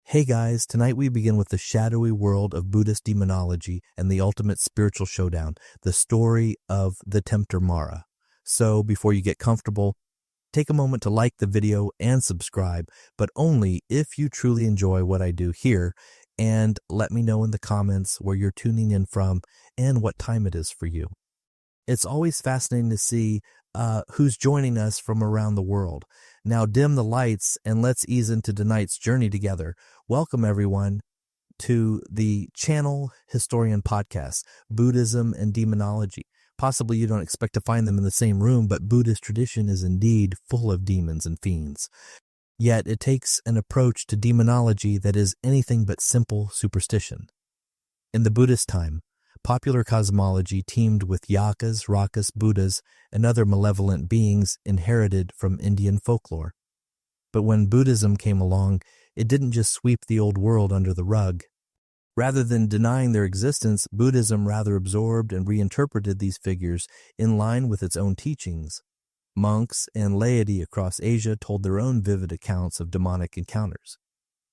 Hey guys, tonight we begin with the shadowy world of Buddhist demonology and the ultimate spiritual showdown, the story of the tempter Mara. So before you get comfortable, take a moment to like the video and subscribe, but only if you truly enjoy what I do here, and let me know in the comments where you're tuning in from and what time it is for you. It's always fascinating to see who's joining us from around the world. Now dim the lights and let's ease into tonight's journey together. Welcome everyone to the Channel Historian Podcast, Buddhism and Demonology. Possibly you don't expect to find them in the same room, but Buddhist tradition is indeed full of demons and fiends. Yet it takes an approach to demonology that is anything but simple superstition. In the Buddhist time, popular cosmology teemed with yakas, rakas, buddhas, and other malevolent beings inherited from Indian folklore. But when Buddhism came along, it didn't just sweep the old world under the rug. Rather than denying their existence, Buddhism rather absorbed and reinterpreted these figures in line with its own teachings. Monks and laity across Asia told their own vivid accounts of demonic encounters.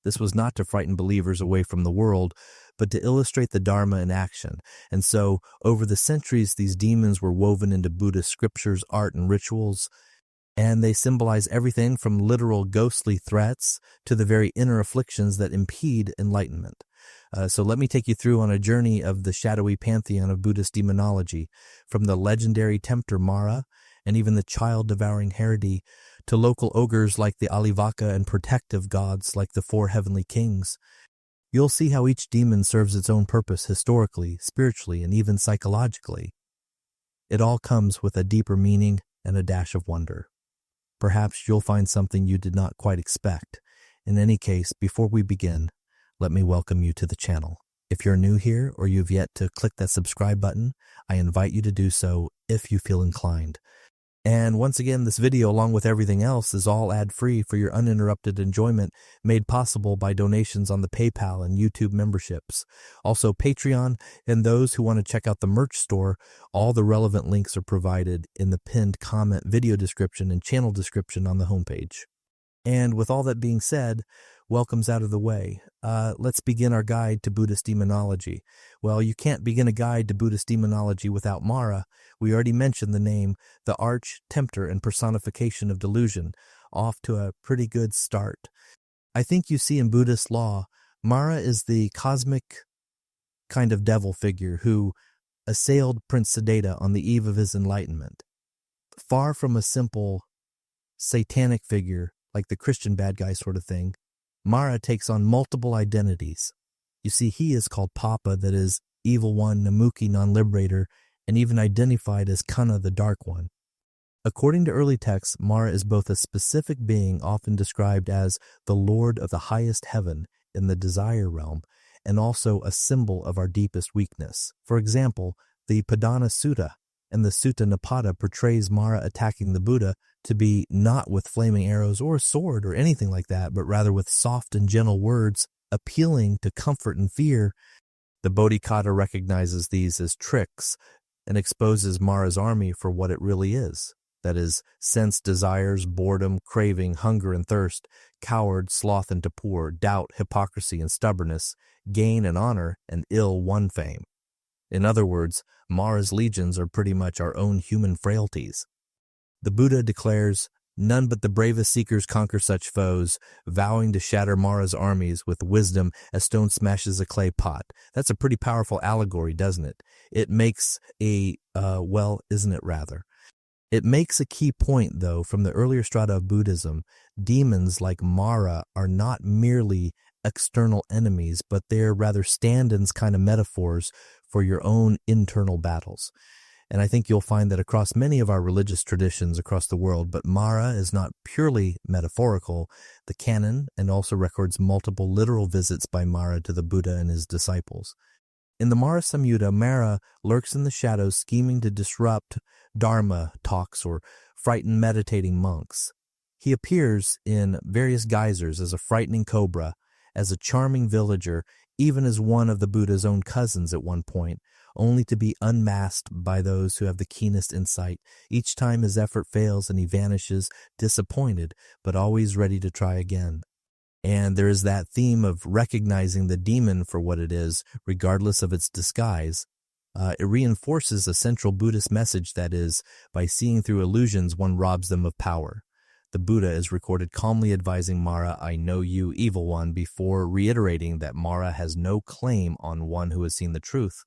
This was not to frighten believers away from the world, but to illustrate the Dharma in action. And so, over the centuries, these demons were woven into Buddhist scriptures, art, and rituals, and they symbolize everything from literal ghostly threats to the very inner afflictions that impede enlightenment. So let me take you through on a journey of the shadowy pantheon of Buddhist demonology, from the legendary tempter Mara and even the child-devouring Hariti to local ogres like the Alivaka and protective gods like the four heavenly kings. You'll see how each demon serves its own purpose historically, spiritually, and even psychologically. It all comes with a deeper meaning and a dash of wonder. Perhaps you'll find something you did not quite expect. In any case, before we begin, let me welcome you to the channel. If you're new here or you've yet to click that subscribe button, I invite you to do so if you feel inclined. And once again, this video, along with everything else, is all ad-free for your uninterrupted enjoyment, made possible by donations on the PayPal and YouTube memberships. Also, Patreon, and those who want to check out the merch store, all the relevant links are provided in the pinned comment, video description, and channel description on the homepage. And with all that being said, welcome's out of the way. Let's begin our guide to Buddhist demonology. Well, you can't begin a guide to Buddhist demonology without Mara. We already mentioned the name, the arch-tempter and personification of delusion, off to a pretty good start. I think you see in Buddhist law, Mara is the cosmic kind of devil figure who assailed Prince Siddhartha on the eve of his enlightenment. Far from a simple satanic figure like the Christian bad guy sort of thing, Mara takes on multiple identities. You see, he is called Papa, that is, Evil One, Namuki, Non-Liberator, and even identified as Kanna, the Dark One. According to early texts, Mara is both a specific being often described as the Lord of the highest heaven in the desire realm, and also a symbol of our deepest weakness. For example, the Padana Sutta and the Sutta Nipata portrays Mara attacking the Buddha to be not with flaming arrows or a sword or anything like that, but rather with soft and gentle words appealing to comfort and fear. The Bodhisattva recognizes these as tricks and exposes Mara's army for what it really is. That is, sense desires, boredom, craving, hunger and thirst, coward, sloth and torpor, doubt, hypocrisy and stubbornness, gain and honor, and ill won fame. In other words, Mara's legions are pretty much our own human frailties. The Buddha declares, "None but the bravest seekers conquer such foes, vowing to shatter Mara's armies with wisdom as stone smashes a clay pot." That's a pretty powerful allegory, doesn't it? It makes isn't it rather? It makes a key point, though, from the earlier strata of Buddhism. Demons like Mara are not merely external enemies, but they're rather stand-ins kind of metaphors for your own internal battles. And I think you'll find that across many of our religious traditions across the world, but Mara is not purely metaphorical. The canon and also records multiple literal visits by Mara to the Buddha and his disciples. In the Mara Samyutta, Mara lurks in the shadows, scheming to disrupt Dharma talks or frighten meditating monks. He appears in various guises as a frightening cobra, as a charming villager, even as one of the Buddha's own cousins at one point, only to be unmasked by those who have the keenest insight. Each time his effort fails and he vanishes, disappointed, but always ready to try again. And there is that theme of recognizing the demon for what it is, regardless of its disguise. It reinforces a central Buddhist message that is, by seeing through illusions, one robs them of power. The Buddha is recorded calmly advising Mara, "I know you, evil one," before reiterating that Mara has no claim on one who has seen the truth.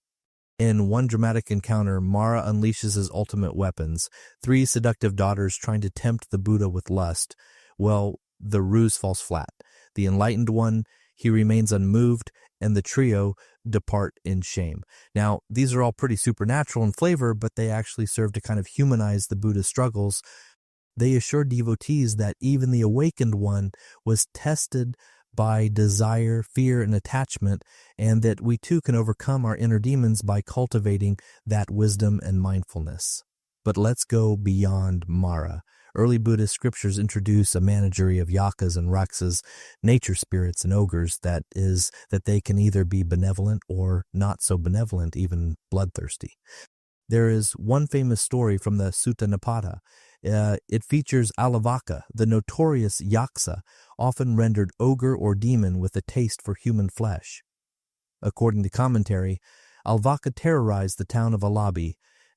In one dramatic encounter, Mara unleashes his ultimate weapons, 3 seductive daughters trying to tempt the Buddha with lust. Well, the ruse falls flat. The enlightened one, he remains unmoved, and the trio depart in shame. Now, these are all pretty supernatural in flavor, but they actually serve to kind of humanize the Buddha's struggles. They assure devotees that even the awakened one was tested by desire, fear, and attachment, and that we too can overcome our inner demons by cultivating that wisdom and mindfulness. But let's go beyond Mara. Early Buddhist scriptures introduce a menagerie of yakas and raksas, nature spirits and ogres, that is, that they can either be benevolent or not so benevolent, even bloodthirsty. There is one famous story from the Sutta Nipata. It features Alavaka, the notorious yaksa, often rendered ogre or demon with a taste for human flesh. According to commentary, Alvaka terrorized the town of Alabi,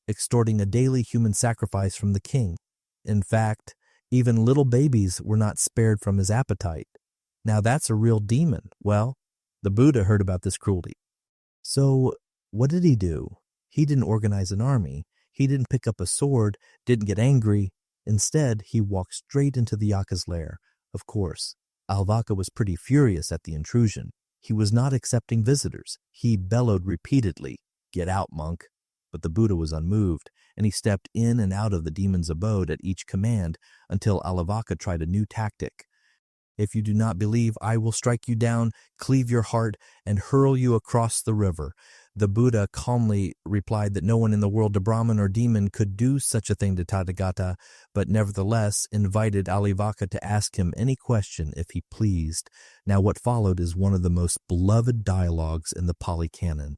extorting a daily human sacrifice from the king. In fact, even little babies were not spared from his appetite. Now that's a real demon. Well, the Buddha heard about this cruelty. So what did he do? He didn't organize an army. He didn't pick up a sword, didn't get angry. Instead, he walked straight into the yaka's lair. Of course, Alvaka was pretty furious at the intrusion. He was not accepting visitors. He bellowed repeatedly, "Get out, monk." But the Buddha was unmoved, and he stepped in and out of the demon's abode at each command until Alavaka tried a new tactic. "If you do not believe, I will strike you down, cleave your heart, and hurl you across the river." The Buddha calmly replied that no one in the world, a Brahmin or demon, could do such a thing to Tathagata, but nevertheless invited Alavaka to ask him any question if he pleased. Now what followed is one of the most beloved dialogues in the Pali Canon.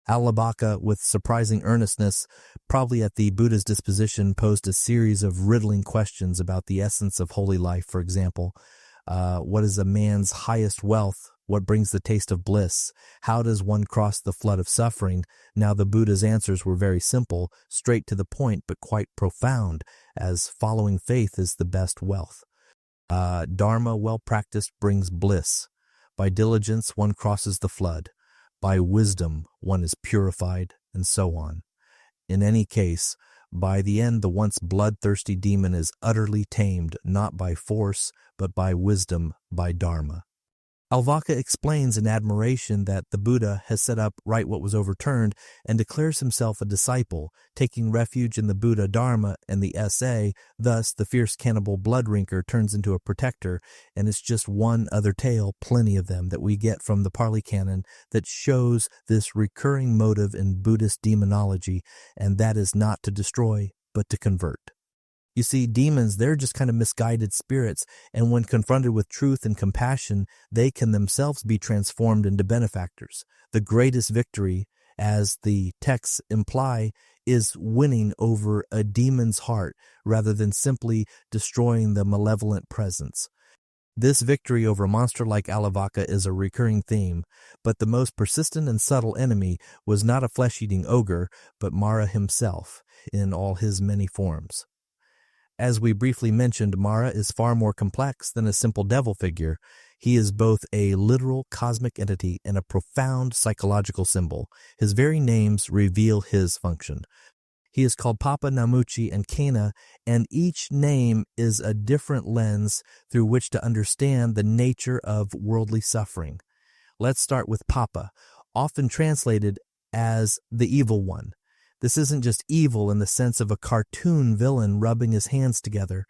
Alavaka, with surprising earnestness, probably at the Buddha's disposition, posed a series of riddling questions about the essence of holy life. For example, what is a man's highest wealth? What brings the taste of bliss? How does one cross the flood of suffering? Now the Buddha's answers were very simple, straight to the point, but quite profound, as following faith is the best wealth. Dharma well practiced brings bliss. By diligence one crosses the flood. By wisdom one is purified, and so on. In any case, by the end the once bloodthirsty demon is utterly tamed, not by force, but by wisdom, by Dharma. Alvaka explains in admiration that the Buddha has set up right what was overturned and declares himself a disciple, taking refuge in the Buddha Dharma and the SA. Thus, the fierce cannibal blood-drinker turns into a protector, and it's just one other tale, plenty of them, that we get from the Pali Canon that shows this recurring motive in Buddhist demonology, and that is not to destroy, but to convert. You see, demons, they're just kind of misguided spirits, and when confronted with truth and compassion, they can themselves be transformed into benefactors. The greatest victory, as the texts imply, is winning over a demon's heart rather than simply destroying the malevolent presence. This victory over a monster like Alavaka is a recurring theme, but the most persistent and subtle enemy was not a flesh-eating ogre, but Mara himself, in all his many forms. As we briefly mentioned, Mara is far more complex than a simple devil figure. He is both a literal cosmic entity and a profound psychological symbol. His very names reveal his function. He is called Papa, Namuchi, and Kena, and each name is a different lens through which to understand the nature of worldly suffering. Let's start with Papa, often translated as the evil one. This isn't just evil in the sense of a cartoon villain rubbing his hands together.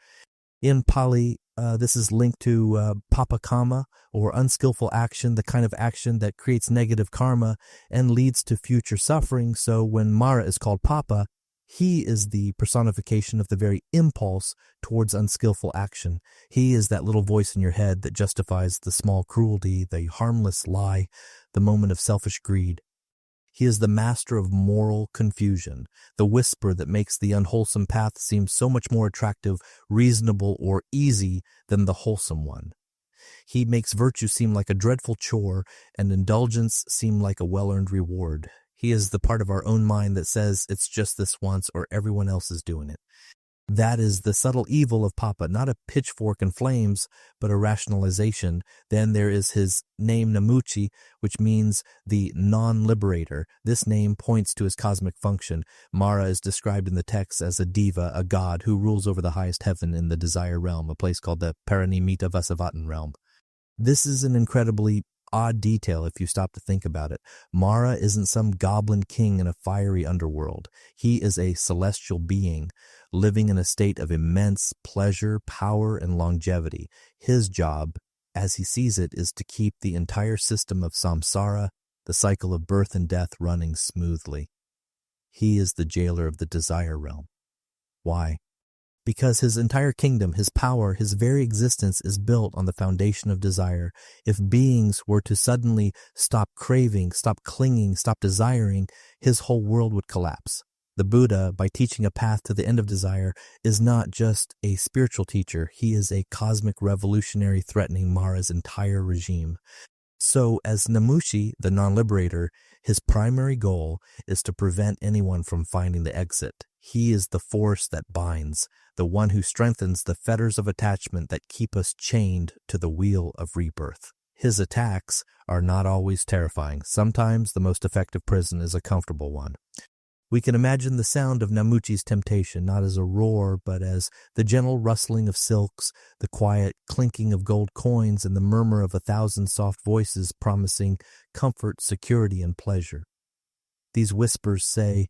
In Pali, this is linked to papakama, or unskillful action, the kind of action that creates negative karma and leads to future suffering. So when Mara is called Papa, he is the personification of the very impulse towards unskillful action. He is that little voice in your head that justifies the small cruelty, the harmless lie, the moment of selfish greed. He is the master of moral confusion, the whisper that makes the unwholesome path seem so much more attractive, reasonable, or easy than the wholesome one. He makes virtue seem like a dreadful chore and indulgence seem like a well-earned reward. He is the part of our own mind that says it's just this once or everyone else is doing it. That is the subtle evil of Papa, not a pitchfork and flames, but a rationalization. Then there is his name Namuchi, which means the non-liberator. This name points to his cosmic function. Mara is described in the text as a diva, a god who rules over the highest heaven in the desire realm, a place called the Paranimita Vasavatan realm. This is an incredibly odd detail if you stop to think about it. Mara isn't some goblin king in a fiery underworld. He is a celestial being, living in a state of immense pleasure, power, and longevity. His job, as he sees it, is to keep the entire system of samsara, the cycle of birth and death, running smoothly. He is the jailer of the desire realm. Why? Because his entire kingdom, his power, his very existence is built on the foundation of desire. If beings were to suddenly stop craving, stop clinging, stop desiring, his whole world would collapse. The Buddha, by teaching a path to the end of desire, is not just a spiritual teacher. He is a cosmic revolutionary threatening Mara's entire regime. So, as Namushi, the non-liberator, his primary goal is to prevent anyone from finding the exit. He is the force that binds, the one who strengthens the fetters of attachment that keep us chained to the wheel of rebirth. His attacks are not always terrifying. Sometimes the most effective prison is a comfortable one. We can imagine the sound of Namuchi's temptation not as a roar, but as the gentle rustling of silks, the quiet clinking of gold coins, and the murmur of 1,000 soft voices promising comfort, security, and pleasure. These whispers say,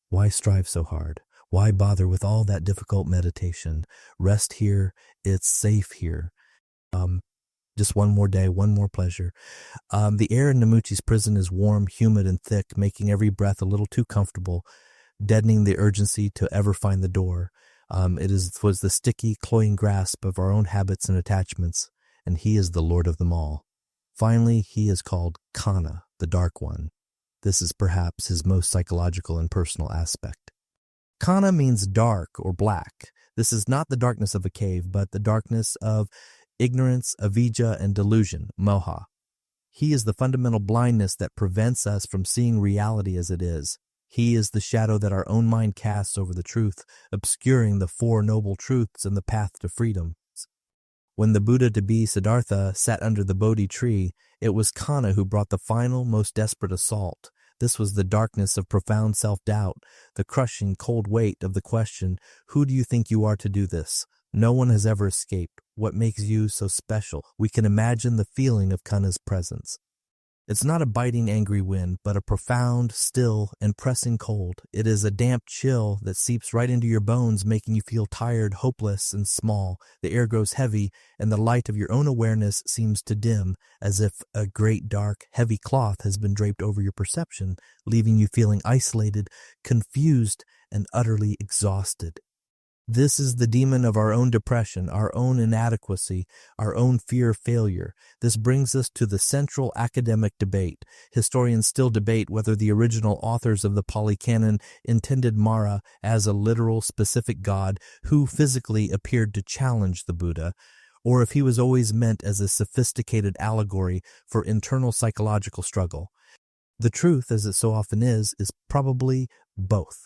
"Why strive so hard? Why bother with all that difficult meditation? Rest here. It's safe here. Just one more day, one more pleasure." The air in Namuchi's prison is warm, humid, and thick, making every breath a little too comfortable, deadening the urgency to ever find the door. Was the sticky, cloying grasp of our own habits and attachments, and he is the Lord of them all. Finally, he is called Kana, the Dark One. This is perhaps his most psychological and personal aspect. Kana means dark or black. This is not the darkness of a cave, but the darkness of ignorance, avidya, and delusion, moha. He is the fundamental blindness that prevents us from seeing reality as it is. He is the shadow that our own mind casts over the truth, obscuring the Four Noble Truths and the path to freedom. When the Buddha to be Siddhartha sat under the Bodhi tree, it was Kana who brought the final, most desperate assault. This was the darkness of profound self-doubt, the crushing, cold weight of the question, who do you think you are to do this? No one has ever escaped. What makes you so special? We can imagine the feeling of Kana's presence. It's not a biting, angry wind, but a profound, still, and pressing cold. It is a damp chill that seeps right into your bones, making you feel tired, hopeless, and small. The air grows heavy, and the light of your own awareness seems to dim, as if a great, dark, heavy cloth has been draped over your perception, leaving you feeling isolated, confused, and utterly exhausted. This is the demon of our own depression, our own inadequacy, our own fear of failure. This brings us to the central academic debate. Historians still debate whether the original authors of the Pali Canon intended Mara as a literal, specific god who physically appeared to challenge the Buddha, or if he was always meant as a sophisticated allegory for internal psychological struggle. The truth, as it so often is probably both.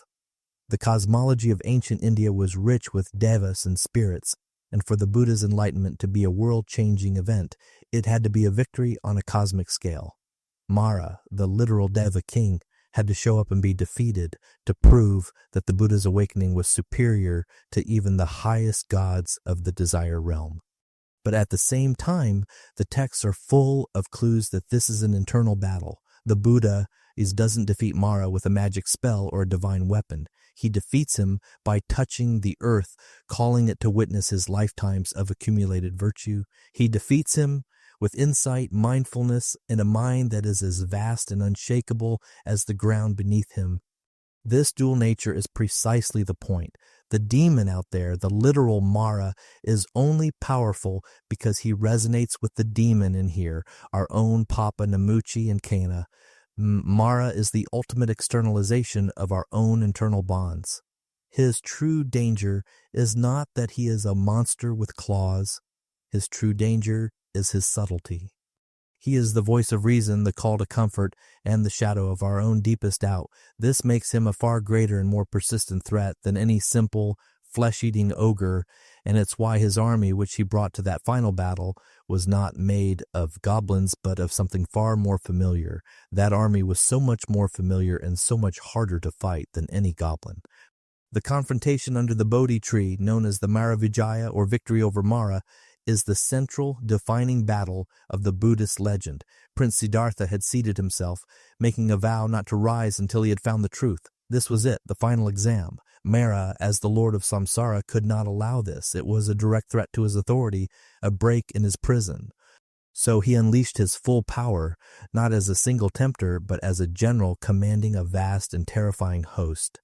The cosmology of ancient India was rich with devas and spirits, and for the Buddha's enlightenment to be a world-changing event, it had to be a victory on a cosmic scale. Mara, the literal deva king, had to show up and be defeated to prove that the Buddha's awakening was superior to even the highest gods of the desire realm. But at the same time, the texts are full of clues that this is an internal battle. The Buddha doesn't defeat Mara with a magic spell or a divine weapon. He defeats him by touching the earth, calling it to witness his lifetimes of accumulated virtue. He defeats him with insight, mindfulness, and a mind that is as vast and unshakable as the ground beneath him. This dual nature is precisely the point. The demon out there, the literal Mara, is only powerful because he resonates with the demon in here, our own Papa Namuchi and Kana. Mara is the ultimate externalization of our own internal bonds. His true danger is not that he is a monster with claws. His true danger is his subtlety. He is the voice of reason, the call to comfort, and the shadow of our own deepest doubt. This makes him a far greater and more persistent threat than any simple, flesh-eating ogre, and it's why his army, which he brought to that final battle, was not made of goblins, but of something far more familiar. That army was so much more familiar and so much harder to fight than any goblin. The confrontation under the Bodhi tree, known as the Mara Vijaya or victory over Mara, is the central defining battle of the Buddhist legend. Prince Siddhartha had seated himself, making a vow not to rise until he had found the truth. This was it, the final exam. Mara, as the lord of samsara, could not allow this. It was a direct threat to his authority, a break in his prison. So he unleashed his full power, not as a single tempter, but as a general commanding a vast and terrifying host.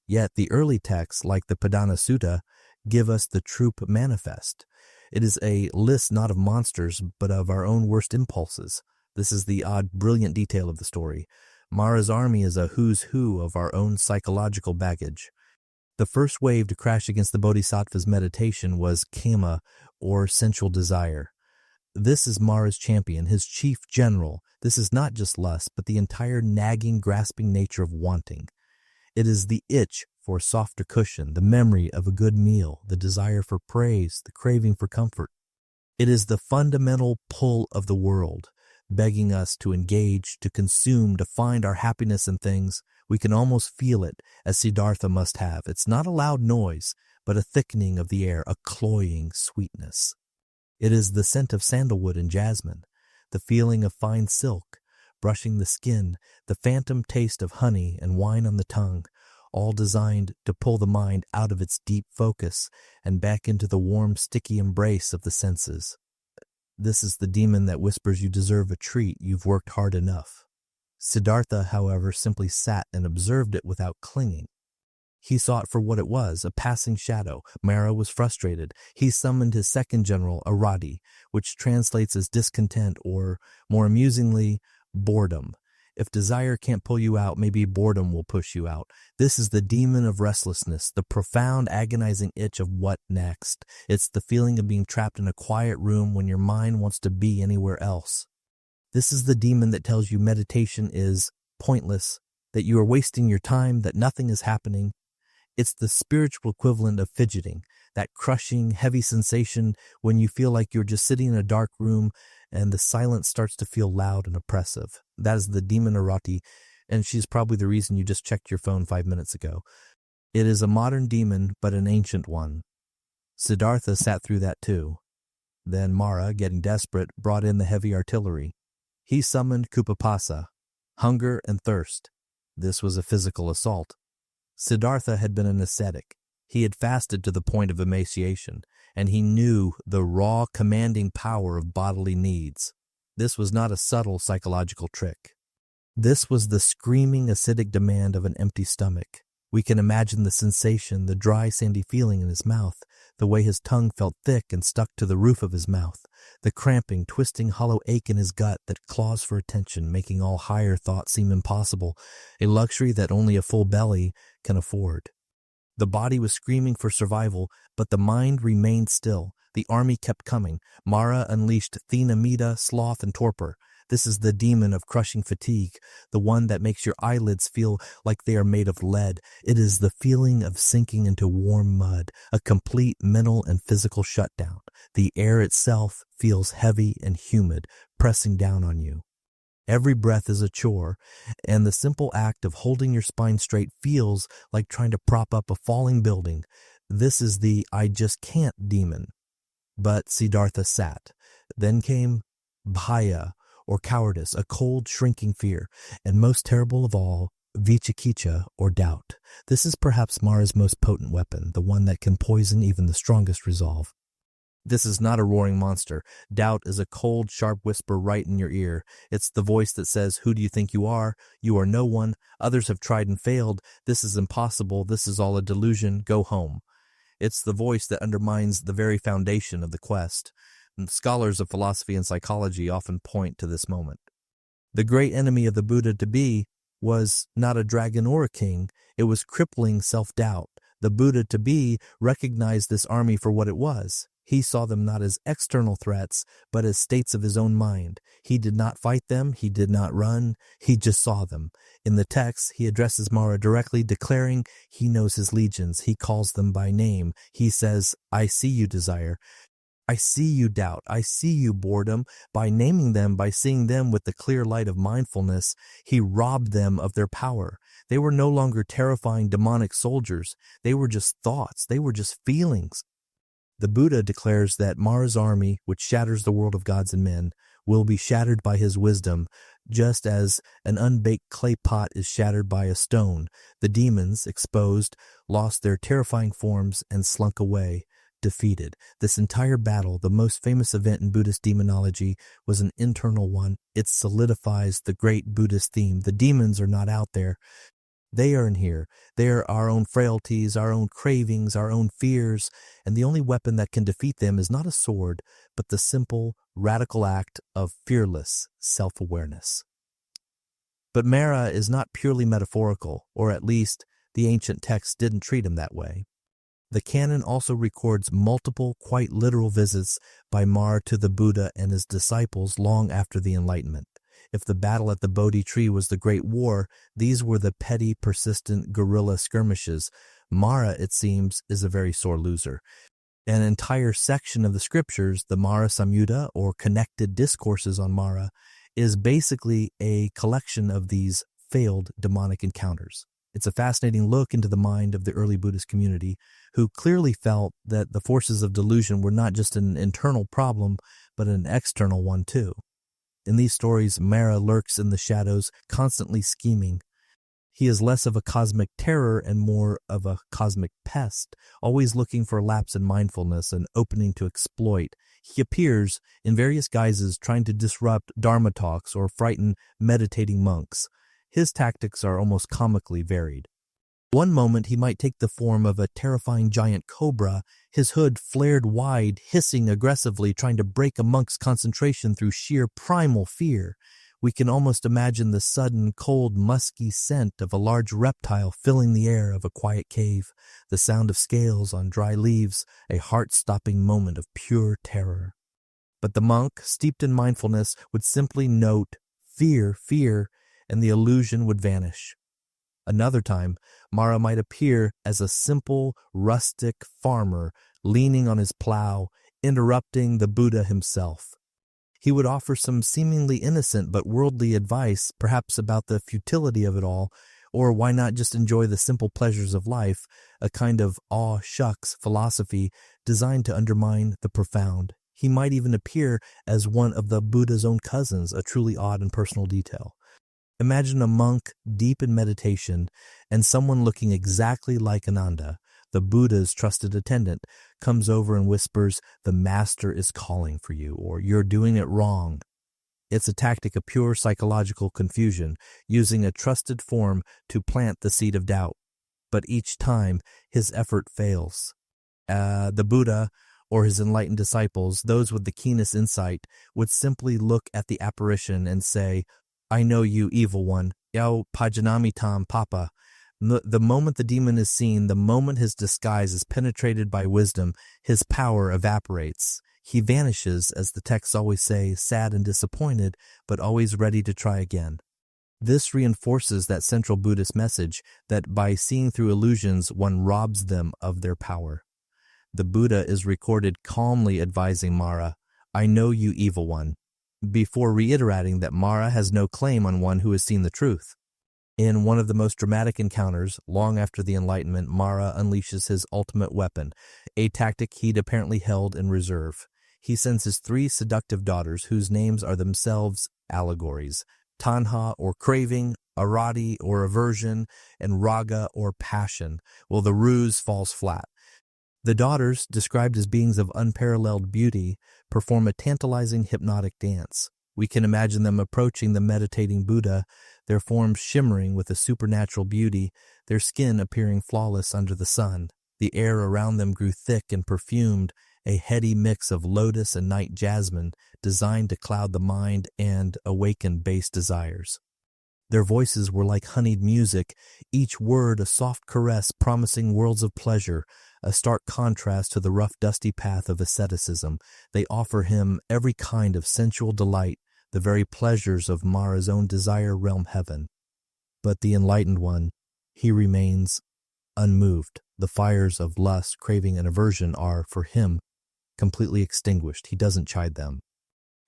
Yet the early texts, like the Padana Sutta, give us the troop manifest. It is a list not of monsters, but of our own worst impulses. This is the odd, brilliant detail of the story. Mara's army is a who's who of our own psychological baggage. The first wave to crash against the Bodhisattva's meditation was kama, or sensual desire. This is Mara's champion, his chief general. This is not just lust, but the entire nagging, grasping nature of wanting. It is the itch for a softer cushion, the memory of a good meal, the desire for praise, the craving for comfort. It is the fundamental pull of the world, begging us to engage, to consume, to find our happiness in things. We can almost feel it, as Siddhartha must have. It's not a loud noise, but a thickening of the air, a cloying sweetness. It is the scent of sandalwood and jasmine, the feeling of fine silk, brushing the skin, the phantom taste of honey and wine on the tongue, all designed to pull the mind out of its deep focus and back into the warm, sticky embrace of the senses. This is the demon that whispers you deserve a treat, you've worked hard enough. Siddhartha, however, simply sat and observed it without clinging. He saw it for what it was, a passing shadow. Mara was frustrated. He summoned his second general, Hariti, which translates as discontent or, more amusingly, boredom. If desire can't pull you out, maybe boredom will push you out. This is the demon of restlessness, the profound, agonizing itch of what next. It's the feeling of being trapped in a quiet room when your mind wants to be anywhere else. This is the demon that tells you meditation is pointless, that you are wasting your time, that nothing is happening. It's the spiritual equivalent of fidgeting, that crushing, heavy sensation when you feel like you're just sitting in a dark room and the silence starts to feel loud and oppressive. That is the demon Hariti, and she's probably the reason you just checked your phone 5 minutes ago. It is a modern demon, but an ancient one. Siddhartha sat through that too. Then Mara, getting desperate, brought in the heavy artillery. He summoned Kupapasa, hunger and thirst. This was a physical assault. Siddhartha had been an ascetic. He had fasted to the point of emaciation, and he knew the raw, commanding power of bodily needs. This was not a subtle psychological trick. This was the screaming, acidic demand of an empty stomach. We can imagine the sensation, the dry, sandy feeling in his mouth, the way his tongue felt thick and stuck to the roof of his mouth, the cramping, twisting, hollow ache in his gut that claws for attention, making all higher thought seem impossible, a luxury that only a full belly can afford. The body was screaming for survival, but the mind remained still. The army kept coming. Mara unleashed thenamida, sloth, and torpor. This is the demon of crushing fatigue, the one that makes your eyelids feel like they are made of lead. It is the feeling of sinking into warm mud, a complete mental and physical shutdown. The air itself feels heavy and humid, pressing down on you. Every breath is a chore, and the simple act of holding your spine straight feels like trying to prop up a falling building. This is the I just can't demon. But Siddhartha sat. Then came bhaya, or cowardice, a cold, shrinking fear, and most terrible of all, vichikicha, or doubt. This is perhaps Mara's most potent weapon, the one that can poison even the strongest resolve. This is not a roaring monster. Doubt is a cold, sharp whisper right in your ear. It's the voice that says, "Who do you think you are? You are no one. Others have tried and failed. This is impossible. This is all a delusion. Go home." It's the voice that undermines the very foundation of the quest. And scholars of philosophy and psychology often point to this moment. The great enemy of the Buddha to be was not a dragon or a king. It was crippling self-doubt. The Buddha to be recognized this army for what it was. He saw them not as external threats, but as states of his own mind. He did not fight them, he did not run, he just saw them. In the text, he addresses Mara directly, declaring he knows his legions. He calls them by name. He says, I see you, desire. I see you, doubt. I see you, boredom. By naming them, by seeing them with the clear light of mindfulness, he robbed them of their power. They were no longer terrifying demonic soldiers. They were just thoughts. They were just feelings. The Buddha declares that Mara's army, which shatters the world of gods and men, will be shattered by his wisdom, just as an unbaked clay pot is shattered by a stone. The demons, exposed, lost their terrifying forms and slunk away, defeated. This entire battle, the most famous event in Buddhist demonology, was an internal one. It solidifies the great Buddhist theme. The demons are not out there. They are in here. They are our own frailties, our own cravings, our own fears, and the only weapon that can defeat them is not a sword, but the simple, radical act of fearless self-awareness. But Mara is not purely metaphorical, or at least the ancient texts didn't treat him that way. The canon also records multiple, quite literal visits by Mara to the Buddha and his disciples long after the Enlightenment. If the battle at the Bodhi tree was the Great War, these were the petty, persistent guerrilla skirmishes. Mara, it seems, is a very sore loser. An entire section of the scriptures, the Mara Samyutta, or connected discourses on Mara, is basically a collection of these failed demonic encounters. It's a fascinating look into the mind of the early Buddhist community, who clearly felt that the forces of delusion were not just an internal problem, but an external one too. In these stories, Mara lurks in the shadows, constantly scheming. He is less of a cosmic terror and more of a cosmic pest, always looking for a lapse in mindfulness and opening to exploit. He appears in various guises, trying to disrupt Dharma talks or frighten meditating monks. His tactics are almost comically varied. One moment he might take the form of a terrifying giant cobra, his hood flared wide, hissing aggressively, trying to break a monk's concentration through sheer primal fear. We can almost imagine the sudden, cold, musky scent of a large reptile filling the air of a quiet cave, the sound of scales on dry leaves, a heart-stopping moment of pure terror. But the monk, steeped in mindfulness, would simply note, fear, fear, and the illusion would vanish. Another time, Mara might appear as a simple, rustic farmer leaning on his plow, interrupting the Buddha himself. He would offer some seemingly innocent but worldly advice, perhaps about the futility of it all, or why not just enjoy the simple pleasures of life, a kind of aw shucks philosophy designed to undermine the profound. He might even appear as one of the Buddha's own cousins, a truly odd and personal detail. Imagine a monk deep in meditation and someone looking exactly like Ananda, the Buddha's trusted attendant, comes over and whispers, "The master is calling for you," or "You're doing it wrong." It's a tactic of pure psychological confusion, using a trusted form to plant the seed of doubt. But each time, his effort fails. The Buddha, or his enlightened disciples, those with the keenest insight, would simply look at the apparition and say, "I know you, evil one. Yao pajanami tam papa." The moment the demon is seen, the moment his disguise is penetrated by wisdom, his power evaporates. He vanishes, as the texts always say, sad and disappointed, but always ready to try again. This reinforces that central Buddhist message that by seeing through illusions, one robs them of their power. The Buddha is recorded calmly advising Mara, "I know you, evil one," before reiterating that Mara has no claim on one who has seen the truth. In one of the most dramatic encounters, long after the Enlightenment, Mara unleashes his ultimate weapon, a tactic he'd apparently held in reserve. He sends his 3 seductive daughters, whose names are themselves allegories: Tanha, or craving, Arati, or aversion, and Raga, or passion. Well, the ruse falls flat. The daughters, described as beings of unparalleled beauty, perform a tantalizing hypnotic dance. We can imagine them approaching the meditating Buddha, their forms shimmering with a supernatural beauty, their skin appearing flawless under the sun. The air around them grew thick and perfumed, a heady mix of lotus and night jasmine, designed to cloud the mind and awaken base desires. Their voices were like honeyed music, each word a soft caress promising worlds of pleasure, a stark contrast to the rough, dusty path of asceticism. They offer him every kind of sensual delight, the very pleasures of Mara's own desire realm heaven. But the enlightened one, he remains unmoved. The fires of lust, craving, and aversion are, for him, completely extinguished. He doesn't chide them.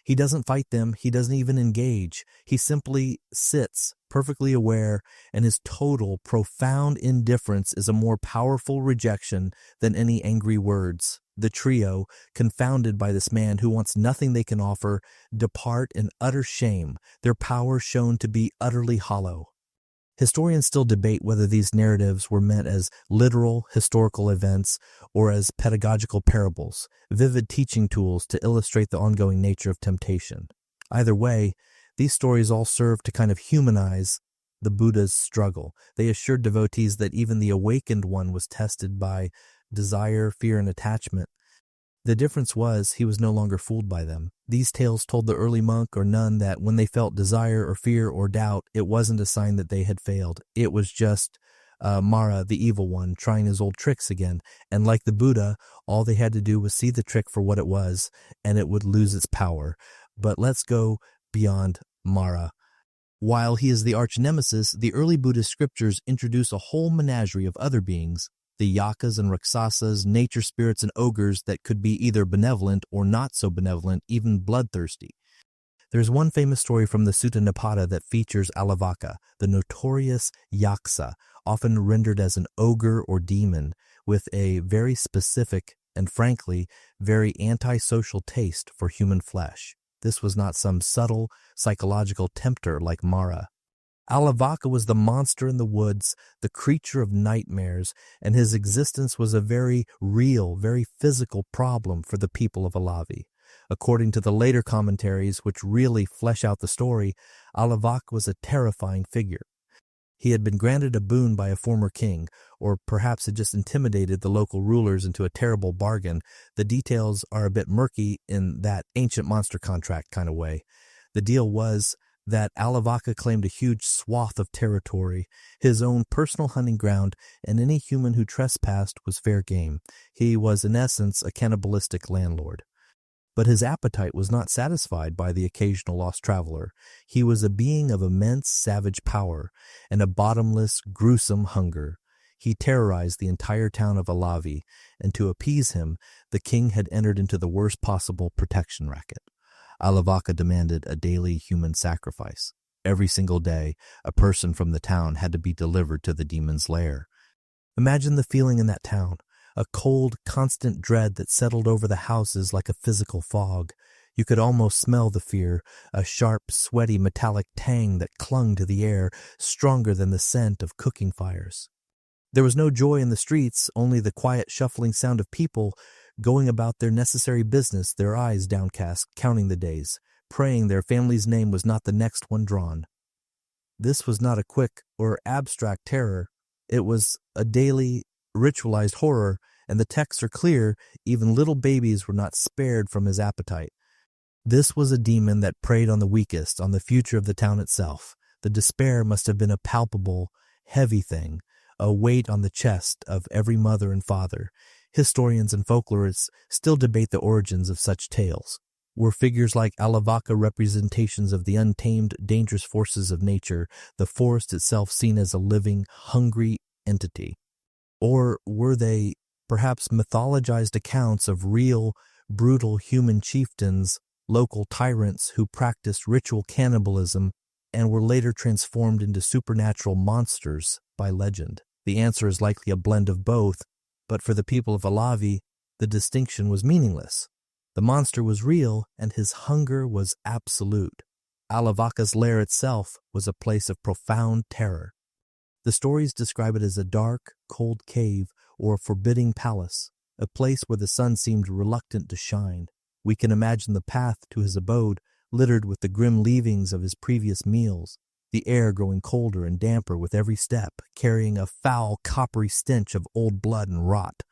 He doesn't fight them. He doesn't even engage. He simply sits, perfectly aware, and his total, profound indifference is a more powerful rejection than any angry words. The trio, confounded by this man who wants nothing they can offer, depart in utter shame, their power shown to be utterly hollow. Historians still debate whether these narratives were meant as literal historical events or as pedagogical parables, vivid teaching tools to illustrate the ongoing nature of temptation. Either way, these stories all serve to kind of humanize the Buddha's struggle. They assured devotees that even the awakened one was tested by desire, fear, and attachment. The difference was he was no longer fooled by them. These tales told the early monk or nun that when they felt desire or fear or doubt, it wasn't a sign that they had failed. It was just Mara, the evil one, trying his old tricks again. And like the Buddha, all they had to do was see the trick for what it was, and it would lose its power. But let's go beyond Mara. While he is the arch-nemesis, the early Buddhist scriptures introduce a whole menagerie of other beings, the yakas and rakshasas, nature spirits and ogres that could be either benevolent or not so benevolent, even bloodthirsty. There's one famous story from the Sutta Nipata that features Alavaka, the notorious yaksa, often rendered as an ogre or demon, with a very specific and frankly very antisocial taste for human flesh. This was not some subtle psychological tempter like Mara. Alavaka was the monster in the woods, the creature of nightmares, and his existence was a very real, very physical problem for the people of Alavi. According to the later commentaries, which really flesh out the story, Alavaka was a terrifying figure. He had been granted a boon by a former king, or perhaps had just intimidated the local rulers into a terrible bargain. The details are a bit murky in that ancient monster contract kind of way. The deal was that Alavaka claimed a huge swath of territory, his own personal hunting ground, and any human who trespassed was fair game. He was, in essence, a cannibalistic landlord. But his appetite was not satisfied by the occasional lost traveler. He was a being of immense savage power and a bottomless, gruesome hunger. He terrorized the entire town of Alavi, and to appease him, the king had entered into the worst possible protection racket. Alavaka demanded a daily human sacrifice. Every single day, a person from the town had to be delivered to the demon's lair. Imagine the feeling in that town, a cold, constant dread that settled over the houses like a physical fog. You could almost smell the fear, a sharp, sweaty, metallic tang that clung to the air, stronger than the scent of cooking fires. There was no joy in the streets, only the quiet, shuffling sound of people going about their necessary business, their eyes downcast, counting the days, praying their family's name was not the next one drawn. This was not a quick or abstract terror. It was a daily, ritualized horror, and the texts are clear, even little babies were not spared from his appetite. This was a demon that preyed on the weakest, on the future of the town itself. The despair must have been a palpable, heavy thing, a weight on the chest of every mother and father. Historians and folklorists still debate the origins of such tales. Were figures like Alavaka representations of the untamed, dangerous forces of nature, the forest itself seen as a living, hungry entity? Or were they perhaps mythologized accounts of real, brutal human chieftains, local tyrants who practiced ritual cannibalism and were later transformed into supernatural monsters by legend? The answer is likely a blend of both, but for the people of Alavi, the distinction was meaningless. The monster was real, and his hunger was absolute. Alavaka's lair itself was a place of profound terror. The stories describe it as a dark, cold cave or a forbidding palace, a place where the sun seemed reluctant to shine. We can imagine the path to his abode littered with the grim leavings of his previous meals, the air growing colder and damper with every step, carrying a foul, coppery stench of old blood and rot.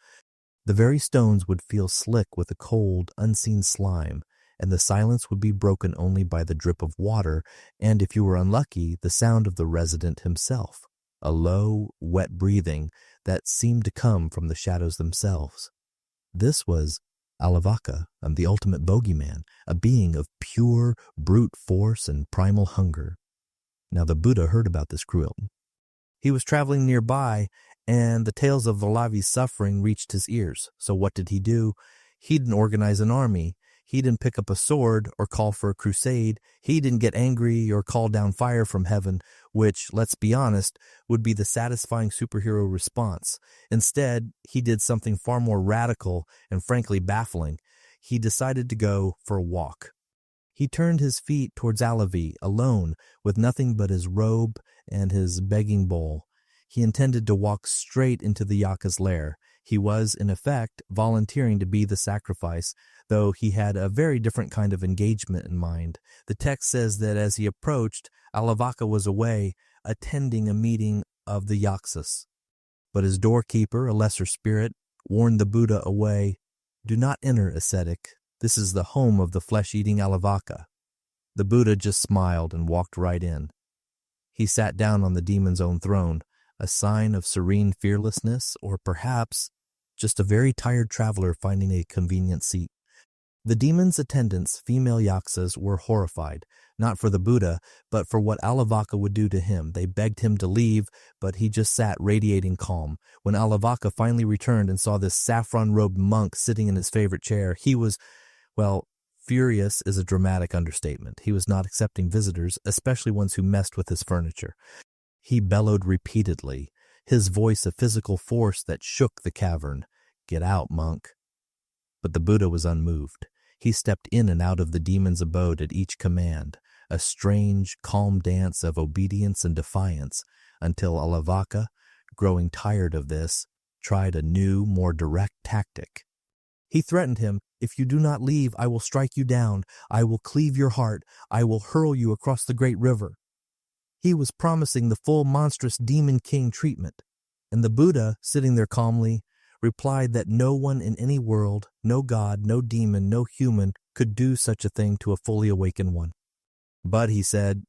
The very stones would feel slick with a cold, unseen slime, and the silence would be broken only by the drip of water, and if you were unlucky, the sound of the resident himself, a low, wet breathing that seemed to come from the shadows themselves. This was Alavaka, the ultimate bogeyman, a being of pure, brute force and primal hunger. Now the Buddha heard about this cruelty. He was traveling nearby, and the tales of Valavi's suffering reached his ears. So what did he do? He didn't organize an army. He didn't pick up a sword or call for a crusade. He didn't get angry or call down fire from heaven, which, let's be honest, would be the satisfying superhero response. Instead, he did something far more radical and frankly baffling. He decided to go for a walk. He turned his feet towards Alavi, alone, with nothing but his robe and his begging bowl. He intended to walk straight into the Yaka's lair. He was, in effect, volunteering to be the sacrifice, though he had a very different kind of engagement in mind. The text says that as he approached, Alavaka was away, attending a meeting of the Yaksas. But his doorkeeper, a lesser spirit, warned the Buddha away. Do not enter, ascetic. This is the home of the flesh-eating Alavaka. The Buddha just smiled and walked right in. He sat down on the demon's own throne, a sign of serene fearlessness, or perhaps just a very tired traveler finding a convenient seat. The demon's attendants, female yaksas, were horrified, not for the Buddha, but for what Alavaka would do to him. They begged him to leave, but he just sat radiating calm. When Alavaka finally returned and saw this saffron-robed monk sitting in his favorite chair, he was, well, furious is a dramatic understatement. He was not accepting visitors, especially ones who messed with his furniture. He bellowed repeatedly, his voice a physical force that shook the cavern. Get out, monk. But the Buddha was unmoved. He stepped in and out of the demon's abode at each command, a strange, calm dance of obedience and defiance, until Alavaka, growing tired of this, tried a new, more direct tactic. He threatened him, if you do not leave, I will strike you down. I will cleave your heart. I will hurl you across the great river. He was promising the full monstrous demon king treatment, and the Buddha, sitting there calmly, replied that no one in any world, no god, no demon, no human, could do such a thing to a fully awakened one. But, he said,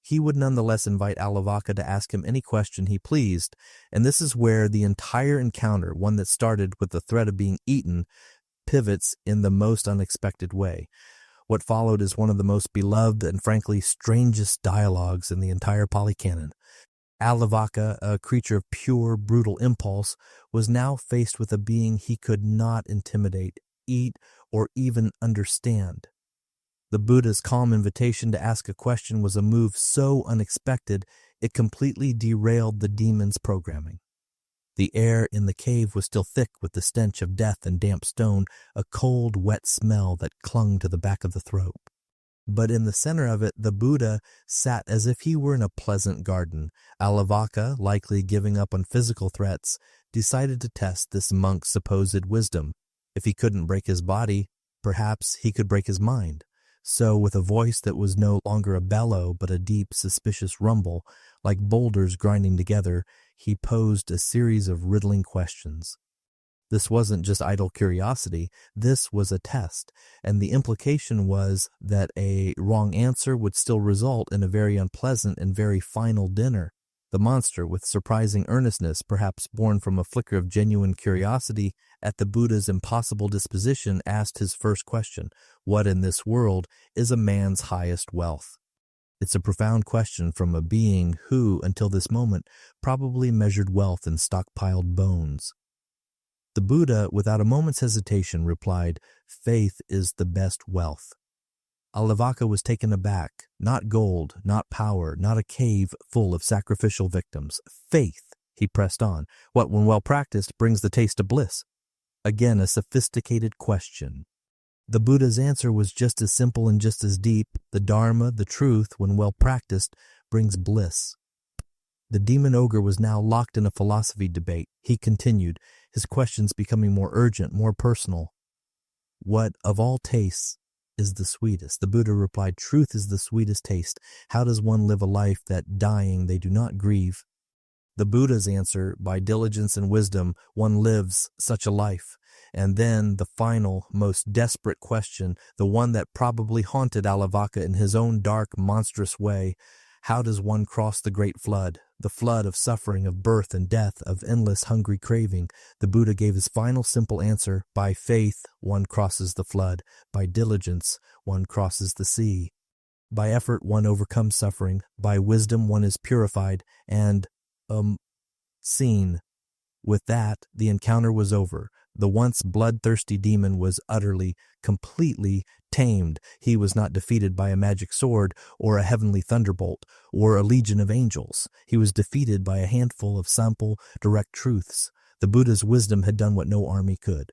he would nonetheless invite Alavaka to ask him any question he pleased, and this is where the entire encounter, one that started with the threat of being eaten, pivots in the most unexpected way. What followed is one of the most beloved and frankly strangest dialogues in the entire Pali Canon. Alavaka, a creature of pure, brutal impulse, was now faced with a being he could not intimidate, eat, or even understand. The Buddha's calm invitation to ask a question was a move so unexpected it completely derailed the demon's programming. The air in the cave was still thick with the stench of death and damp stone, a cold, wet smell that clung to the back of the throat. But in the center of it, the Buddha sat as if he were in a pleasant garden. Alavaka, likely giving up on physical threats, decided to test this monk's supposed wisdom. If he couldn't break his body, perhaps he could break his mind. So, with a voice that was no longer a bellow but a deep, suspicious rumble, like boulders grinding together, he posed a series of riddling questions. This wasn't just idle curiosity, this was a test, and the implication was that a wrong answer would still result in a very unpleasant and very final dinner. The monster, with surprising earnestness, perhaps born from a flicker of genuine curiosity at the Buddha's impossible disposition, asked his first question: what in this world is a man's highest wealth? It's a profound question from a being who, until this moment, probably measured wealth in stockpiled bones. The Buddha, without a moment's hesitation, replied, faith is the best wealth. Alavaka was taken aback. Not gold, not power, not a cave full of sacrificial victims. Faith, he pressed on. What, when well practiced, brings the taste of bliss? Again, a sophisticated question. The Buddha's answer was just as simple and just as deep. The Dharma, the truth, when well practiced, brings bliss. The demon ogre was now locked in a philosophy debate. He continued, his questions becoming more urgent, more personal. What, of all tastes, is the sweetest? The Buddha replied, truth is the sweetest taste. How does one live a life that, dying, they do not grieve? The Buddha's answer, by diligence and wisdom, one lives such a life. And then the final, most desperate question, the one that probably haunted Alavaka in his own dark, monstrous way: how does one cross the great flood, the flood of suffering, of birth and death, of endless hungry craving? The Buddha gave his final simple answer: by faith one crosses the flood, by diligence one crosses the sea. By effort one overcomes suffering, by wisdom one is purified and, seen. With that, the encounter was over. The once bloodthirsty demon was utterly, completely tamed. He was not defeated by a magic sword or a heavenly thunderbolt or a legion of angels. He was defeated by a handful of simple, direct truths. The Buddha's wisdom had done what no army could.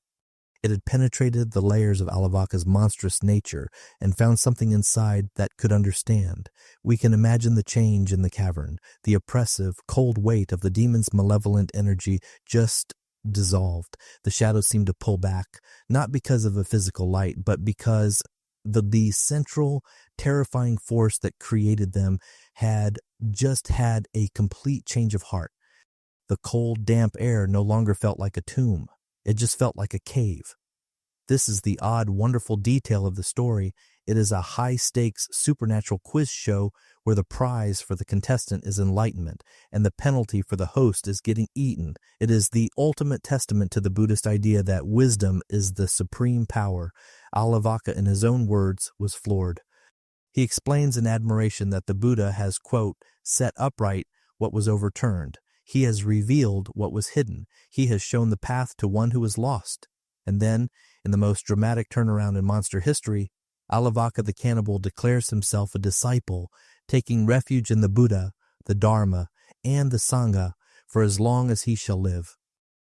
It had penetrated the layers of Alavaka's monstrous nature and found something inside that could understand. We can imagine the change in the cavern. The oppressive, cold weight of the demon's malevolent energy just dissolved. The shadows seemed to pull back, not because of a physical light, but because the central, terrifying force that created them had just had a complete change of heart. The cold, damp air no longer felt like a tomb. It just felt like a cave. This is the odd, wonderful detail of the story. It is a high-stakes supernatural quiz show where the prize for the contestant is enlightenment and the penalty for the host is getting eaten. It is the ultimate testament to the Buddhist idea that wisdom is the supreme power. Alavaka, in his own words, was floored. He explains in admiration that the Buddha has, quote, set upright what was overturned. He has revealed what was hidden. He has shown the path to one who was lost. And then, in the most dramatic turnaround in monster history, Alavaka the cannibal declares himself a disciple, taking refuge in the Buddha, the Dharma, and the Sangha for as long as he shall live.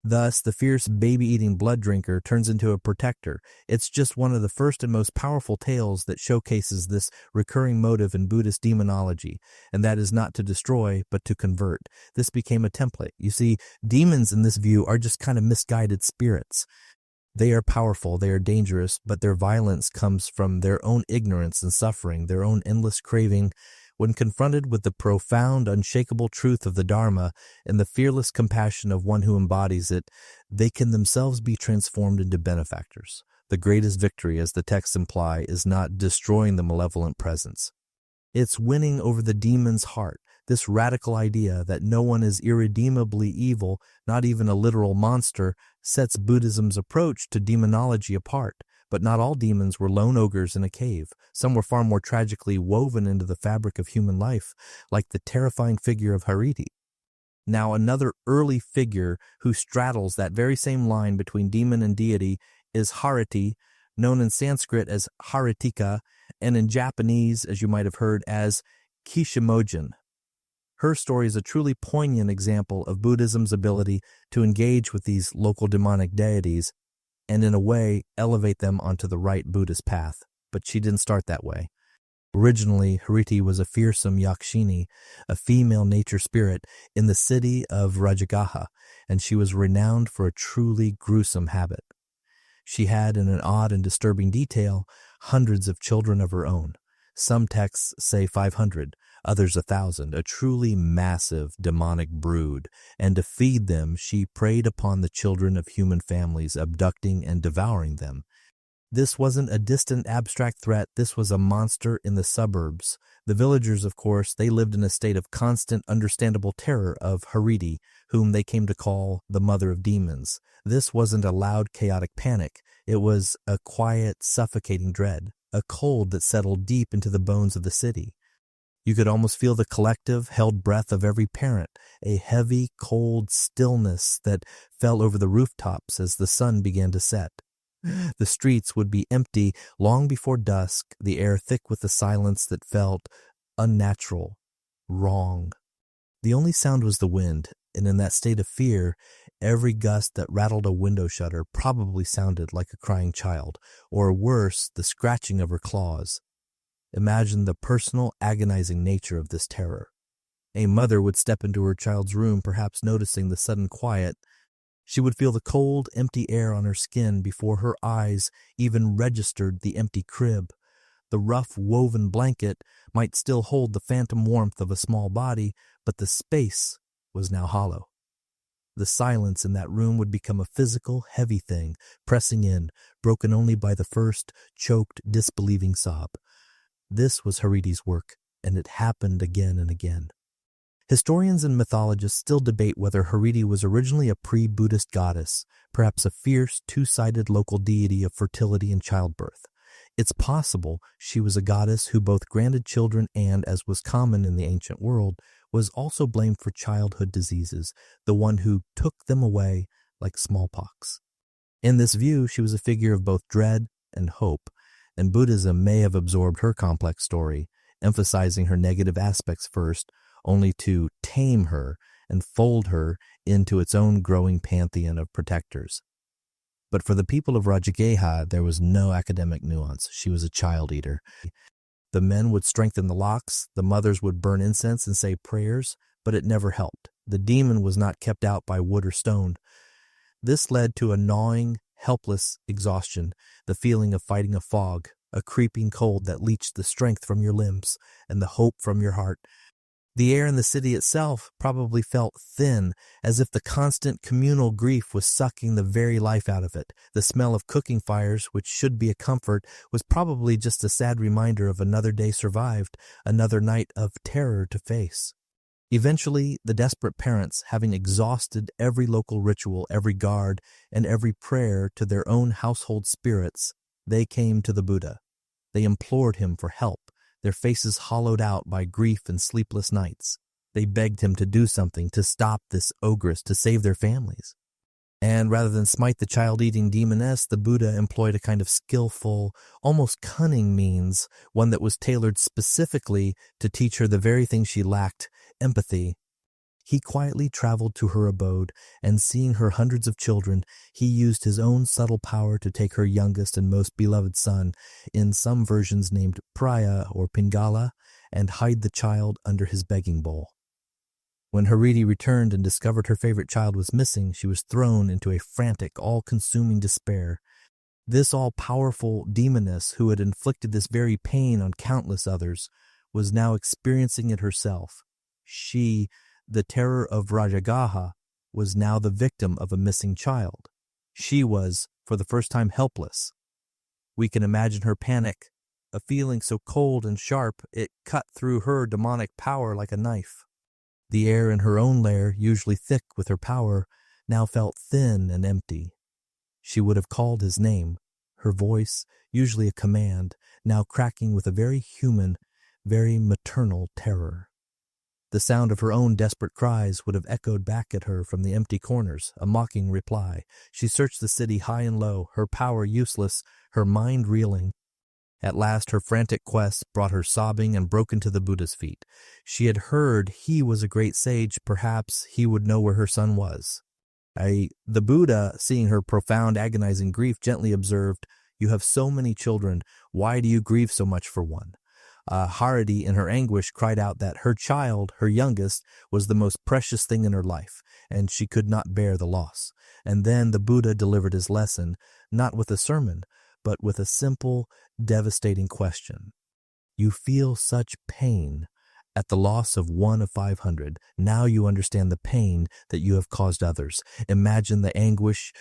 Thus, the fierce baby-eating blood drinker turns into a protector. It's just one of the first and most powerful tales that showcases this recurring motive in Buddhist demonology, and that is not to destroy, but to convert. This became a template. You see, demons in this view are just kind of misguided spirits. They are powerful, they are dangerous, but their violence comes from their own ignorance and suffering, their own endless craving. When confronted with the profound, unshakable truth of the Dharma and the fearless compassion of one who embodies it, they can themselves be transformed into benefactors. The greatest victory, as the texts imply, is not destroying the malevolent presence. It's winning over the demon's heart. This radical idea that no one is irredeemably evil, not even a literal monster, sets Buddhism's approach to demonology apart. But not all demons were lone ogres in a cave. Some were far more tragically woven into the fabric of human life, like the terrifying figure of Hariti. Now, another early figure who straddles that very same line between demon and deity is Hariti, known in Sanskrit as Haritika, and in Japanese, as you might have heard, as Kishimogen. Her story is a truly poignant example of Buddhism's ability to engage with these local demonic deities and in a way elevate them onto the right Buddhist path. But she didn't start that way. Originally, Hariti was a fearsome Yakshini, a female nature spirit in the city of Rajagaha, and she was renowned for a truly gruesome habit. She had, in an odd and disturbing detail, hundreds of children of her own. Some texts say 500, others 1,000, a truly massive demonic brood, and to feed them she preyed upon the children of human families, abducting and devouring them. This wasn't a distant abstract threat, this was a monster in the suburbs. The villagers, of course, they lived in a state of constant, understandable terror of Hariti, whom they came to call the mother of demons. This wasn't a loud, chaotic panic. It was a quiet, suffocating dread, a cold that settled deep into the bones of the city. You could almost feel the collective, held breath of every parent, a heavy, cold stillness that fell over the rooftops as the sun began to set. The streets would be empty long before dusk, the air thick with the silence that felt unnatural, wrong. The only sound was the wind, and in that state of fear, every gust that rattled a window shutter probably sounded like a crying child, or worse, the scratching of her claws. Imagine the personal, agonizing nature of this terror. A mother would step into her child's room, perhaps noticing the sudden quiet. She would feel the cold, empty air on her skin before her eyes even registered the empty crib. The rough, woven blanket might still hold the phantom warmth of a small body, but the space was now hollow. The silence in that room would become a physical, heavy thing, pressing in, broken only by the first, choked, disbelieving sob. This was Hariti's work, and it happened again and again. Historians and mythologists still debate whether Hariti was originally a pre-Buddhist goddess, perhaps a fierce, two-sided local deity of fertility and childbirth. It's possible she was a goddess who both granted children and, as was common in the ancient world, was also blamed for childhood diseases, the one who took them away like smallpox. In this view, she was a figure of both dread and hope, and Buddhism may have absorbed her complex story, emphasizing her negative aspects first, only to tame her and fold her into its own growing pantheon of protectors. But for the people of Rajagaha, there was no academic nuance. She was a child eater. The men would strengthen the locks, the mothers would burn incense and say prayers, but it never helped. The demon was not kept out by wood or stone. This led to a gnawing, helpless exhaustion, the feeling of fighting a fog, a creeping cold that leached the strength from your limbs and the hope from your heart. The air in the city itself probably felt thin, as if the constant communal grief was sucking the very life out of it. The smell of cooking fires, which should be a comfort, was probably just a sad reminder of another day survived, another night of terror to face. Eventually, the desperate parents, having exhausted every local ritual, every guard, and every prayer to their own household spirits, they came to the Buddha. They implored him for help, their faces hollowed out by grief and sleepless nights. They begged him to do something, to stop this ogress, to save their families. And rather than smite the child-eating demoness, the Buddha employed a kind of skillful, almost cunning means, one that was tailored specifically to teach her the very thing she lacked, empathy. He quietly traveled to her abode, and seeing her hundreds of children, he used his own subtle power to take her youngest and most beloved son, in some versions named Priya or Pingala, and hide the child under his begging bowl. When Hariti returned and discovered her favorite child was missing, she was thrown into a frantic, all-consuming despair. This all-powerful demoness, who had inflicted this very pain on countless others, was now experiencing it herself. She, the terror of Rajagaha, was now the victim of a missing child. She was, for the first time, helpless. We can imagine her panic, a feeling so cold and sharp it cut through her demonic power like a knife. The air in her own lair, usually thick with her power, now felt thin and empty. She would have called his name, her voice, usually a command, now cracking with a very human, very maternal terror. The sound of her own desperate cries would have echoed back at her from the empty corners, a mocking reply. She searched the city high and low, her power useless, her mind reeling. At last her frantic quest brought her sobbing and broken to the Buddha's feet. She had heard he was a great sage, perhaps he would know where her son was. The Buddha, seeing her profound agonizing grief, gently observed, "You have so many children, why do you grieve so much for one?" Hariti, in her anguish, cried out that her child, her youngest, was the most precious thing in her life, and she could not bear the loss. And then the Buddha delivered his lesson, not with a sermon, but with a simple, devastating question. You feel such pain at the loss of 1 of 500. Now you understand the pain that you have caused others. Imagine the anguish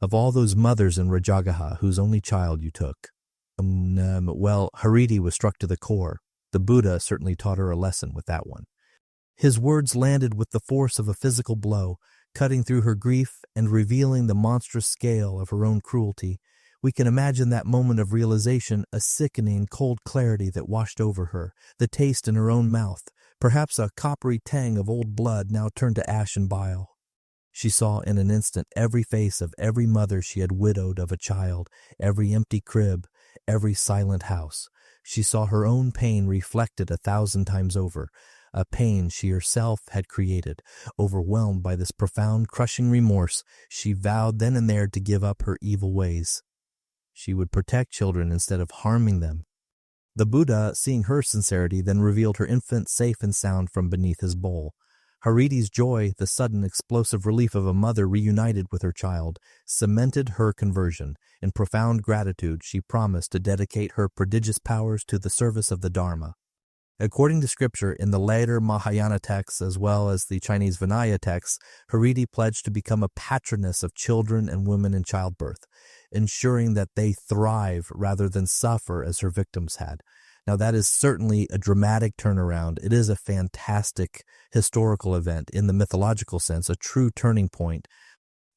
of all those mothers in Rajagaha whose only child you took. Well, Hariti was struck to the core. The Buddha certainly taught her a lesson with that one. His words landed with the force of a physical blow, cutting through her grief and revealing the monstrous scale of her own cruelty. We can imagine that moment of realization, a sickening, cold clarity that washed over her, the taste in her own mouth, perhaps a coppery tang of old blood now turned to ash and bile. She saw in an instant every face of every mother she had widowed of a child, every empty crib, every silent house. She saw her own pain reflected 1,000 times over, a pain she herself had created. Overwhelmed by this profound, crushing remorse, she vowed then and there to give up her evil ways. She would protect children instead of harming them. The Buddha, seeing her sincerity, then revealed her infant safe and sound from beneath his bowl. Hariti's joy, the sudden explosive relief of a mother reunited with her child, cemented her conversion. In profound gratitude, she promised to dedicate her prodigious powers to the service of the Dharma. According to scripture, in the later Mahayana texts as well as the Chinese Vinaya texts, Hariti pledged to become a patroness of children and women in childbirth, ensuring that they thrive rather than suffer as her victims had. Now, that is certainly a dramatic turnaround. It is a fantastic historical event in the mythological sense, a true turning point,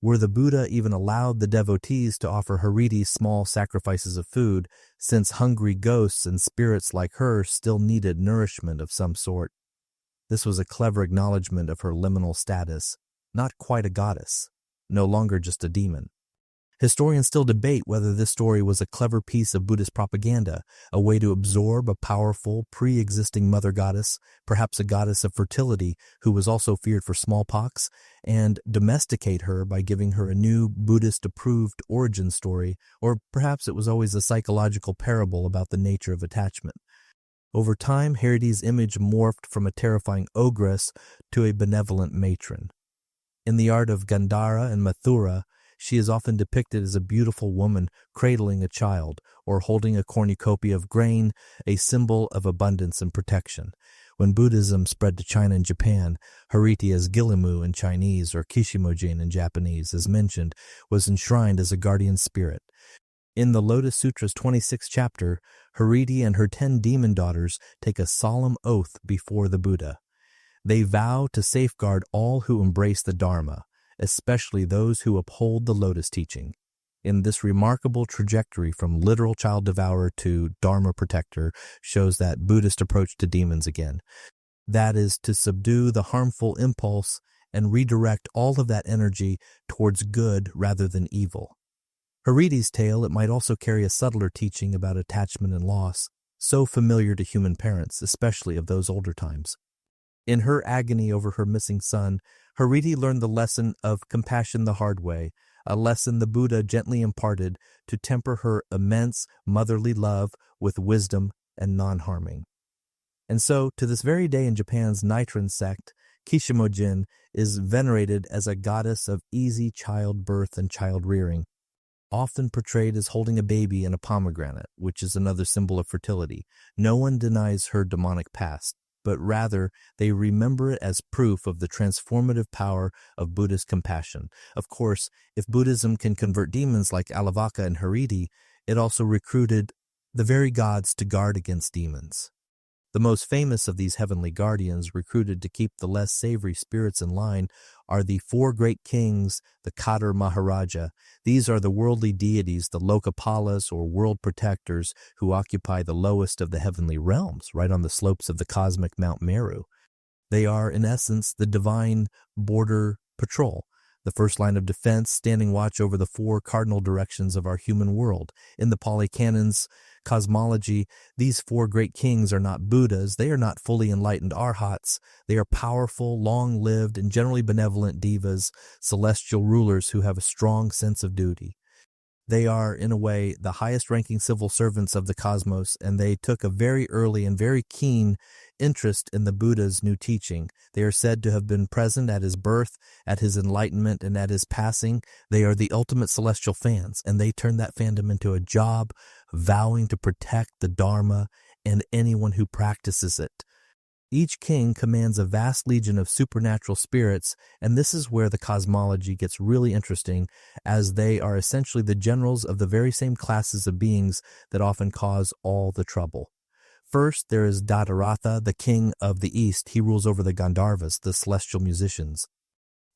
where the Buddha even allowed the devotees to offer Hariti small sacrifices of food, since hungry ghosts and spirits like her still needed nourishment of some sort. This was a clever acknowledgement of her liminal status, not quite a goddess, no longer just a demon. Historians still debate whether this story was a clever piece of Buddhist propaganda, a way to absorb a powerful, pre-existing mother goddess, perhaps a goddess of fertility who was also feared for smallpox, and domesticate her by giving her a new Buddhist-approved origin story, or perhaps it was always a psychological parable about the nature of attachment. Over time, Hariti's image morphed from a terrifying ogress to a benevolent matron. In the art of Gandhara and Mathura, she is often depicted as a beautiful woman cradling a child or holding a cornucopia of grain, a symbol of abundance and protection. When Buddhism spread to China and Japan, Hariti as Gilimu in Chinese or Kishimojin in Japanese, as mentioned, was enshrined as a guardian spirit. In the Lotus Sutra's 26th chapter, Hariti and her 10 demon daughters take a solemn oath before the Buddha. They vow to safeguard all who embrace the Dharma, especially those who uphold the Lotus teaching. In this remarkable trajectory from literal child devourer to Dharma protector shows that Buddhist approach to demons again. That is to subdue the harmful impulse and redirect all of that energy towards good rather than evil. Hariti's tale, it might also carry a subtler teaching about attachment and loss, so familiar to human parents, especially of those older times. In her agony over her missing son, Hariti learned the lesson of compassion the hard way, a lesson the Buddha gently imparted to temper her immense motherly love with wisdom and non-harming. And so, to this very day in Japan's Nichiren sect, Kishimojin is venerated as a goddess of easy childbirth and child-rearing, often portrayed as holding a baby in a pomegranate, which is another symbol of fertility. No one denies her demonic past, but rather they remember it as proof of the transformative power of Buddhist compassion. Of course, if Buddhism can convert demons like Alavaka and Hariti, it also recruited the very gods to guard against demons. The most famous of these heavenly guardians recruited to keep the less savory spirits in line are the 4 great kings, the Kadar Maharaja. These are the worldly deities, the Lokapalas or world protectors who occupy the lowest of the heavenly realms, right on the slopes of the cosmic Mount Meru. They are, in essence, the divine border patrol, the first line of defense, standing watch over the 4 cardinal directions of our human world. In the Pali Canon's cosmology, these 4 great kings are not Buddhas. They are not fully enlightened arhats. They are powerful, long-lived, and generally benevolent devas, celestial rulers who have a strong sense of duty. They are, in a way, the highest-ranking civil servants of the cosmos, and they took a very early and very keen interest in the Buddha's new teaching. They are said to have been present at his birth, at his enlightenment, and at his passing. They are the ultimate celestial fans, and they turned that fandom into a job, vowing to protect the Dharma and anyone who practices it. Each king commands a vast legion of supernatural spirits, and this is where the cosmology gets really interesting, as they are essentially the generals of the very same classes of beings that often cause all the trouble. First, there is Dadaratha, the king of the east. He rules over the Gandharvas, the celestial musicians.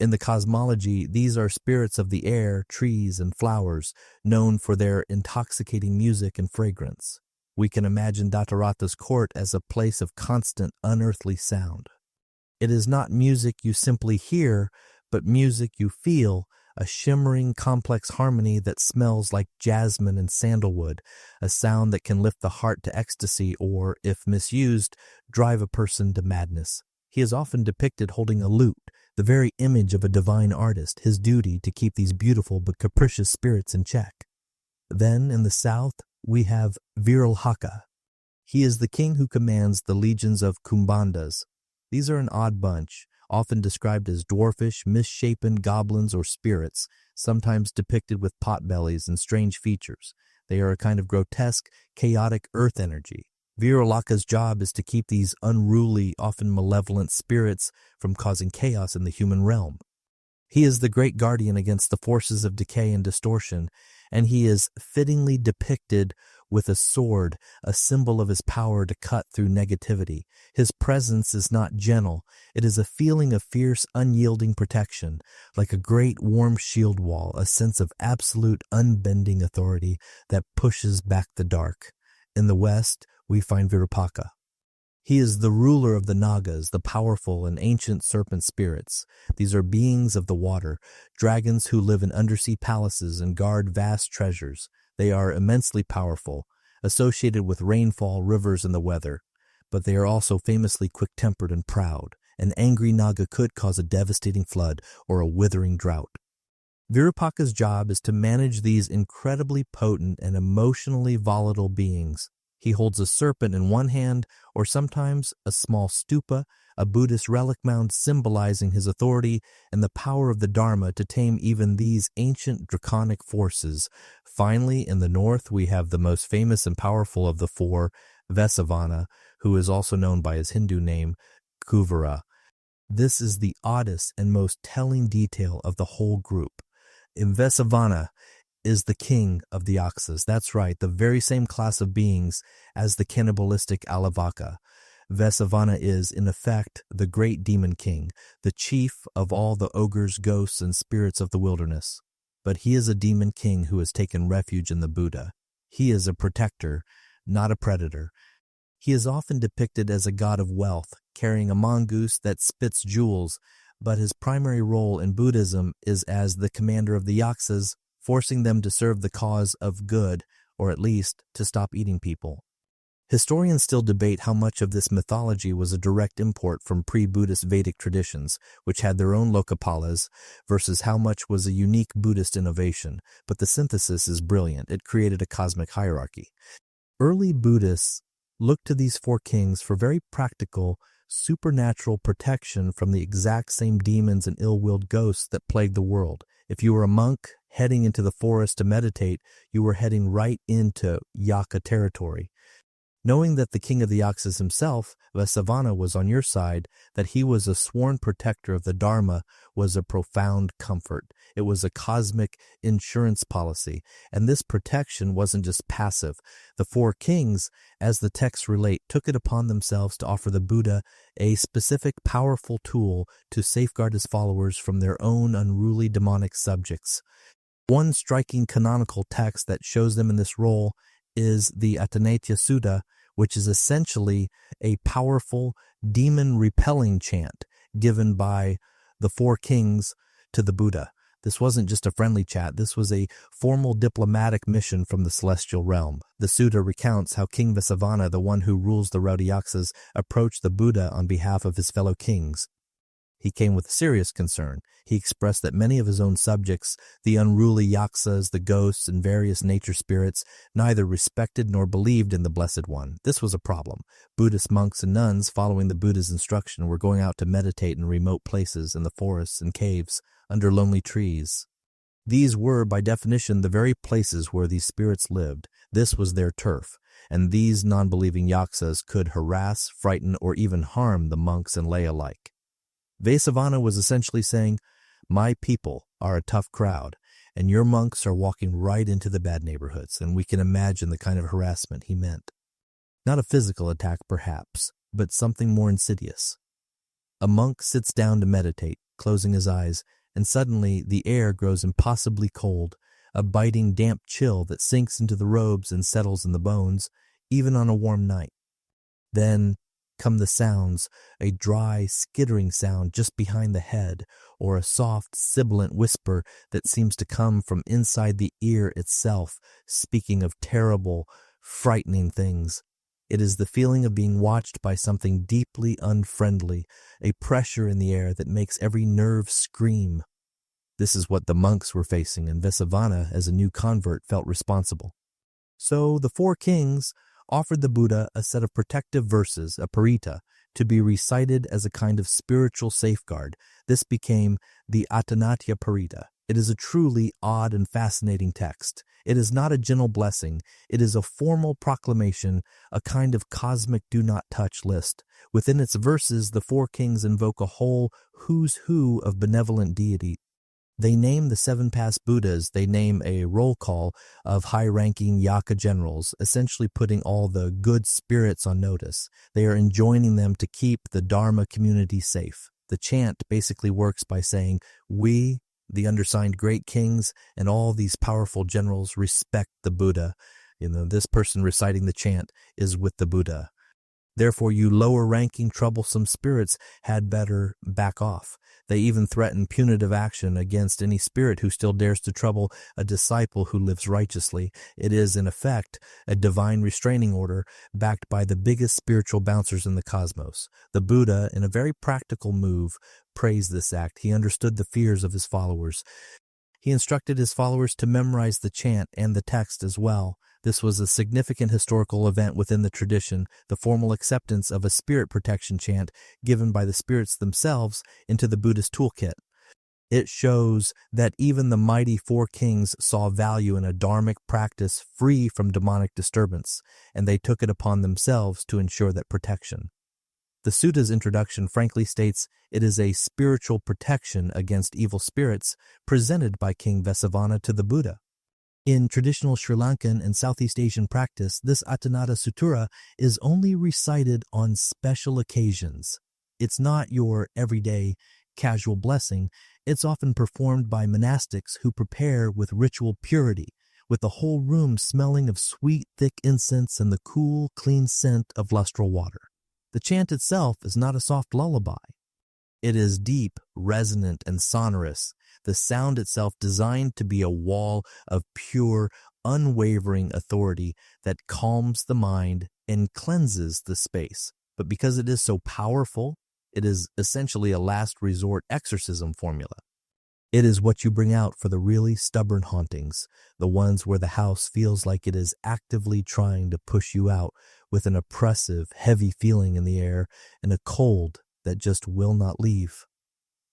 In the cosmology, these are spirits of the air, trees, and flowers, known for their intoxicating music and fragrance. We can imagine Dadaratha's court as a place of constant, unearthly sound. It is not music you simply hear, but music you feel, a shimmering, complex harmony that smells like jasmine and sandalwood, a sound that can lift the heart to ecstasy or, if misused, drive a person to madness. He is often depicted holding a lute, the very image of a divine artist, his duty to keep these beautiful but capricious spirits in check. Then, in the south, we have Virulhaka. He is the king who commands the legions of Kumbandas. These are an odd bunch, often described as dwarfish, misshapen goblins or spirits, sometimes depicted with potbellies and strange features. They are a kind of grotesque, chaotic earth energy. Virulaka's job is to keep these unruly, often malevolent spirits from causing chaos in the human realm. He is the great guardian against the forces of decay and distortion, and he is fittingly depicted with a sword, a symbol of his power to cut through negativity. His presence is not gentle. It is a feeling of fierce, unyielding protection, like a great warm shield wall, a sense of absolute unbending authority that pushes back the dark. In the West, we find Virupaka. He is the ruler of the Nagas, the powerful and ancient serpent spirits. These are beings of the water, dragons who live in undersea palaces and guard vast treasures. They are immensely powerful, associated with rainfall, rivers, and the weather. But they are also famously quick-tempered and proud. An angry Naga could cause a devastating flood or a withering drought. Virupaka's job is to manage these incredibly potent and emotionally volatile beings. He holds a serpent in one hand, or sometimes a small stupa, a Buddhist relic mound symbolizing his authority and the power of the Dharma to tame even these ancient draconic forces. Finally, in the north, we have the most famous and powerful of the four, Vesavana, who is also known by his Hindu name, Kuvara. This is the oddest and most telling detail of the whole group. Vesavana is the king of the Yaksas. That's right, the very same class of beings as the cannibalistic Alavaka. Vesavana is, in effect, the great demon king, the chief of all the ogres, ghosts, and spirits of the wilderness. But he is a demon king who has taken refuge in the Buddha. He is a protector, not a predator. He is often depicted as a god of wealth, carrying a mongoose that spits jewels, but his primary role in Buddhism is as the commander of the Yaksas, forcing them to serve the cause of good, or at least to stop eating people. Historians still debate how much of this mythology was a direct import from pre-Buddhist Vedic traditions, which had their own Lokapalas, versus how much was a unique Buddhist innovation, but the synthesis is brilliant. It created a cosmic hierarchy. Early Buddhists looked to these four kings for very practical, supernatural protection from the exact same demons and ill-willed ghosts that plagued the world. If you were a monk heading into the forest to meditate, you were heading right into Yaka territory. Knowing that the king of the Yaksas himself, Vesavana, was on your side, that he was a sworn protector of the Dharma, was a profound comfort. It was a cosmic insurance policy, and this protection wasn't just passive. The four kings, as the texts relate, took it upon themselves to offer the Buddha a specific powerful tool to safeguard his followers from their own unruly demonic subjects. One striking canonical text that shows them in this role is the Atanatya Sutta, which is essentially a powerful demon-repelling chant given by the four kings to the Buddha. This wasn't just a friendly chat. This was a formal diplomatic mission from the celestial realm. The sutta recounts how King Vesavana, the one who rules the rowdy Yaksas, approached the Buddha on behalf of his fellow kings. He came with serious concern. He expressed that many of his own subjects, the unruly Yaksas, the ghosts, and various nature spirits, neither respected nor believed in the Blessed One. This was a problem. Buddhist monks and nuns, following the Buddha's instruction, were going out to meditate in remote places, in the forests and caves, under lonely trees. These were, by definition, the very places where these spirits lived. This was their turf, and these non-believing Yaksas could harass, frighten, or even harm the monks and lay alike. Vesavana was essentially saying, my people are a tough crowd, and your monks are walking right into the bad neighborhoods, and we can imagine the kind of harassment he meant. Not a physical attack, perhaps, but something more insidious. A monk sits down to meditate, closing his eyes, and suddenly the air grows impossibly cold, a biting damp chill that sinks into the robes and settles in the bones, even on a warm night. Then come the sounds, a dry, skittering sound just behind the head, or a soft, sibilant whisper that seems to come from inside the ear itself, speaking of terrible, frightening things. It is the feeling of being watched by something deeply unfriendly, a pressure in the air that makes every nerve scream. This is what the monks were facing, and Vesavana, as a new convert, felt responsible. So the four kings offered the Buddha a set of protective verses, a parita, to be recited as a kind of spiritual safeguard. This became the Atanatya Parita. It is a truly odd and fascinating text. It is not a gentle blessing. It is a formal proclamation, a kind of cosmic do not touch list. Within its verses, the four kings invoke a whole who's who of benevolent deity. They name the seven past Buddhas. They name a roll call of high-ranking Yaka generals, essentially putting all the good spirits on notice. They are enjoining them to keep the Dharma community safe. The chant basically works by saying, we, the undersigned great kings, and all these powerful generals respect the Buddha. This person reciting the chant is with the Buddha. Therefore, you lower-ranking troublesome spirits had better back off. They even threaten punitive action against any spirit who still dares to trouble a disciple who lives righteously. It is, in effect, a divine restraining order backed by the biggest spiritual bouncers in the cosmos. The Buddha, in a very practical move, praised this act. He understood the fears of his followers. He instructed his followers to memorize the chant and the text as well. This was a significant historical event within the tradition, the formal acceptance of a spirit protection chant given by the spirits themselves into the Buddhist toolkit. It shows that even the mighty four kings saw value in a dharmic practice free from demonic disturbance, and they took it upon themselves to ensure that protection. The sutta's introduction frankly states it is a spiritual protection against evil spirits presented by King Vesavana to the Buddha. In traditional Sri Lankan and Southeast Asian practice, this Attanata Sutura is only recited on special occasions. It's not your everyday casual blessing. It's often performed by monastics who prepare with ritual purity, with the whole room smelling of sweet, thick incense and the cool, clean scent of lustral water. The chant itself is not a soft lullaby. It is deep, resonant, and sonorous, the sound itself designed to be a wall of pure, unwavering authority that calms the mind and cleanses the space. But because it is so powerful, it is essentially a last resort exorcism formula. It is what you bring out for the really stubborn hauntings, the ones where the house feels like it is actively trying to push you out with an oppressive, heavy feeling in the air and a cold that just will not leave.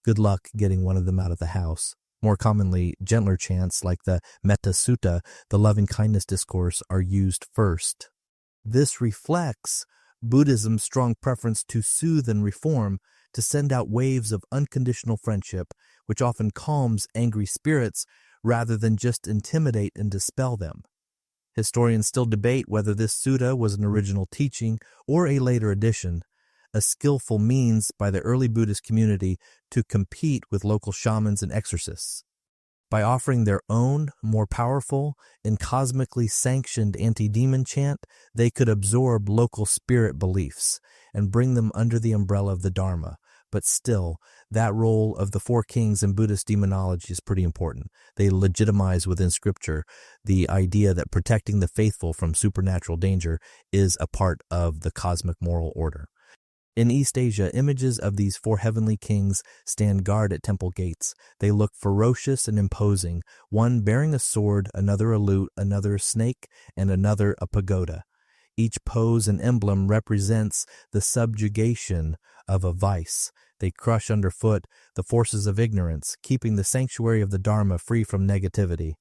Good luck getting one of them out of the house. More commonly, gentler chants like the Metta Sutta, the loving-kindness discourse, are used first. This reflects Buddhism's strong preference to soothe and reform, to send out waves of unconditional friendship, which often calms angry spirits rather than just intimidate and dispel them. Historians still debate whether this sutta was an original teaching or a later addition, a skillful means by the early Buddhist community to compete with local shamans and exorcists. By offering their own, more powerful, and cosmically sanctioned anti-demon chant, they could absorb local spirit beliefs and bring them under the umbrella of the Dharma. But still, that role of the four kings in Buddhist demonology is pretty important. They legitimize within Scripture the idea that protecting the faithful from supernatural danger is a part of the cosmic moral order. In East Asia, images of these four heavenly kings stand guard at temple gates. They look ferocious and imposing, one bearing a sword, another a lute, another a snake, and another a pagoda. Each pose and emblem represents the subjugation of a vice. They crush underfoot the forces of ignorance, keeping the sanctuary of the Dharma free from negativity.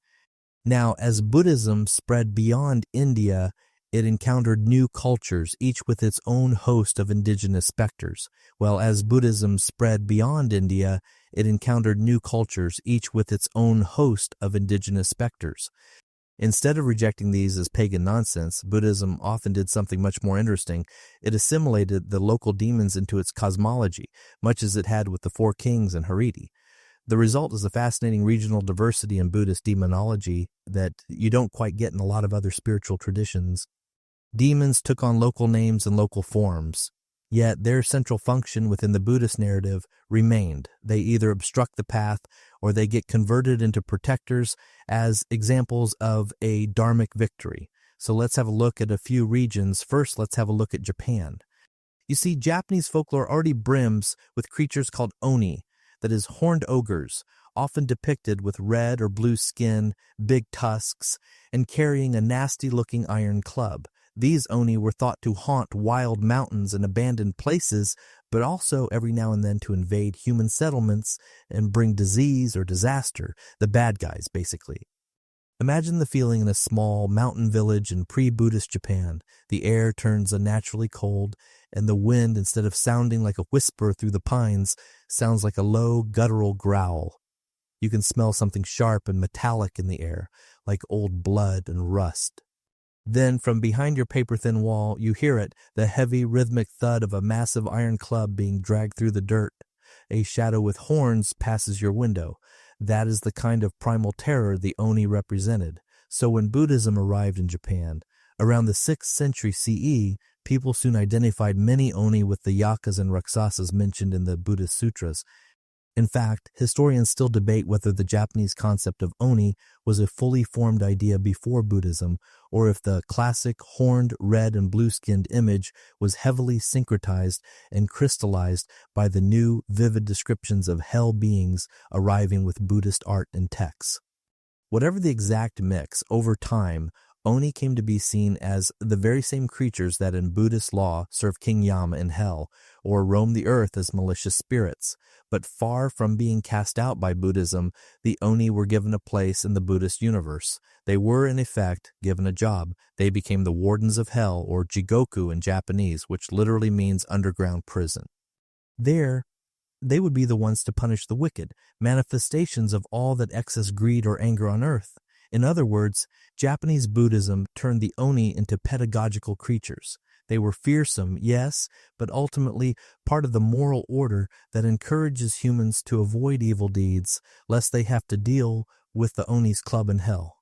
Now, as Buddhism spread beyond India, it encountered new cultures, each with its own host of indigenous specters. Well, as Buddhism spread beyond India, it encountered new cultures, each with its own host of indigenous specters. Instead of rejecting these as pagan nonsense, Buddhism often did something much more interesting. It assimilated the local demons into its cosmology, much as it had with the four kings and Hariti. The result is a fascinating regional diversity in Buddhist demonology that you don't quite get in a lot of other spiritual traditions. Demons took on local names and local forms, yet their central function within the Buddhist narrative remained. They either obstruct the path or they get converted into protectors as examples of a dharmic victory. So let's have a look at a few regions. First, let's have a look at Japan. You see, Japanese folklore already brims with creatures called oni, that is, horned ogres, often depicted with red or blue skin, big tusks, and carrying a nasty-looking iron club. These oni were thought to haunt wild mountains and abandoned places, but also every now and then to invade human settlements and bring disease or disaster, the bad guys, basically. Imagine the feeling in a small mountain village in pre-Buddhist Japan. The air turns unnaturally cold, and the wind, instead of sounding like a whisper through the pines, sounds like a low, guttural growl. You can smell something sharp and metallic in the air, like old blood and rust. Then, from behind your paper-thin wall, you hear it, the heavy, rhythmic thud of a massive iron club being dragged through the dirt. A shadow with horns passes your window. That is the kind of primal terror the oni represented. So when Buddhism arrived in Japan, around the 6th century CE, people soon identified many oni with the yakas and rakshasas mentioned in the Buddhist sutras. In fact, historians still debate whether the Japanese concept of oni was a fully formed idea before Buddhism, or if the classic horned, red, and blue-skinned image was heavily syncretized and crystallized by the new, vivid descriptions of hell beings arriving with Buddhist art and texts. Whatever the exact mix, over time, oni came to be seen as the very same creatures that in Buddhist law serve King Yama in hell, or roam the earth as malicious spirits. But far from being cast out by Buddhism, the oni were given a place in the Buddhist universe. They were, in effect, given a job. They became the wardens of hell, or jigoku in Japanese, which literally means underground prison. There, they would be the ones to punish the wicked, manifestations of all that excess greed or anger on earth. In other words, Japanese Buddhism turned the oni into pedagogical creatures. They were fearsome, yes, but ultimately part of the moral order that encourages humans to avoid evil deeds, lest they have to deal with the Oni's club in hell.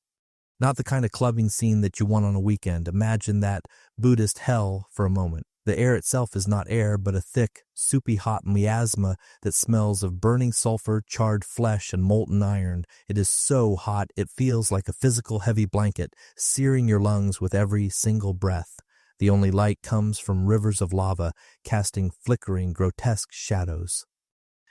Not the kind of clubbing scene that you want on a weekend. Imagine that Buddhist hell for a moment. The air itself is not air, but a thick, soupy hot miasma that smells of burning sulfur, charred flesh, and molten iron. It is so hot it feels like a physical heavy blanket, searing your lungs with every single breath. The only light comes from rivers of lava, casting flickering, grotesque shadows.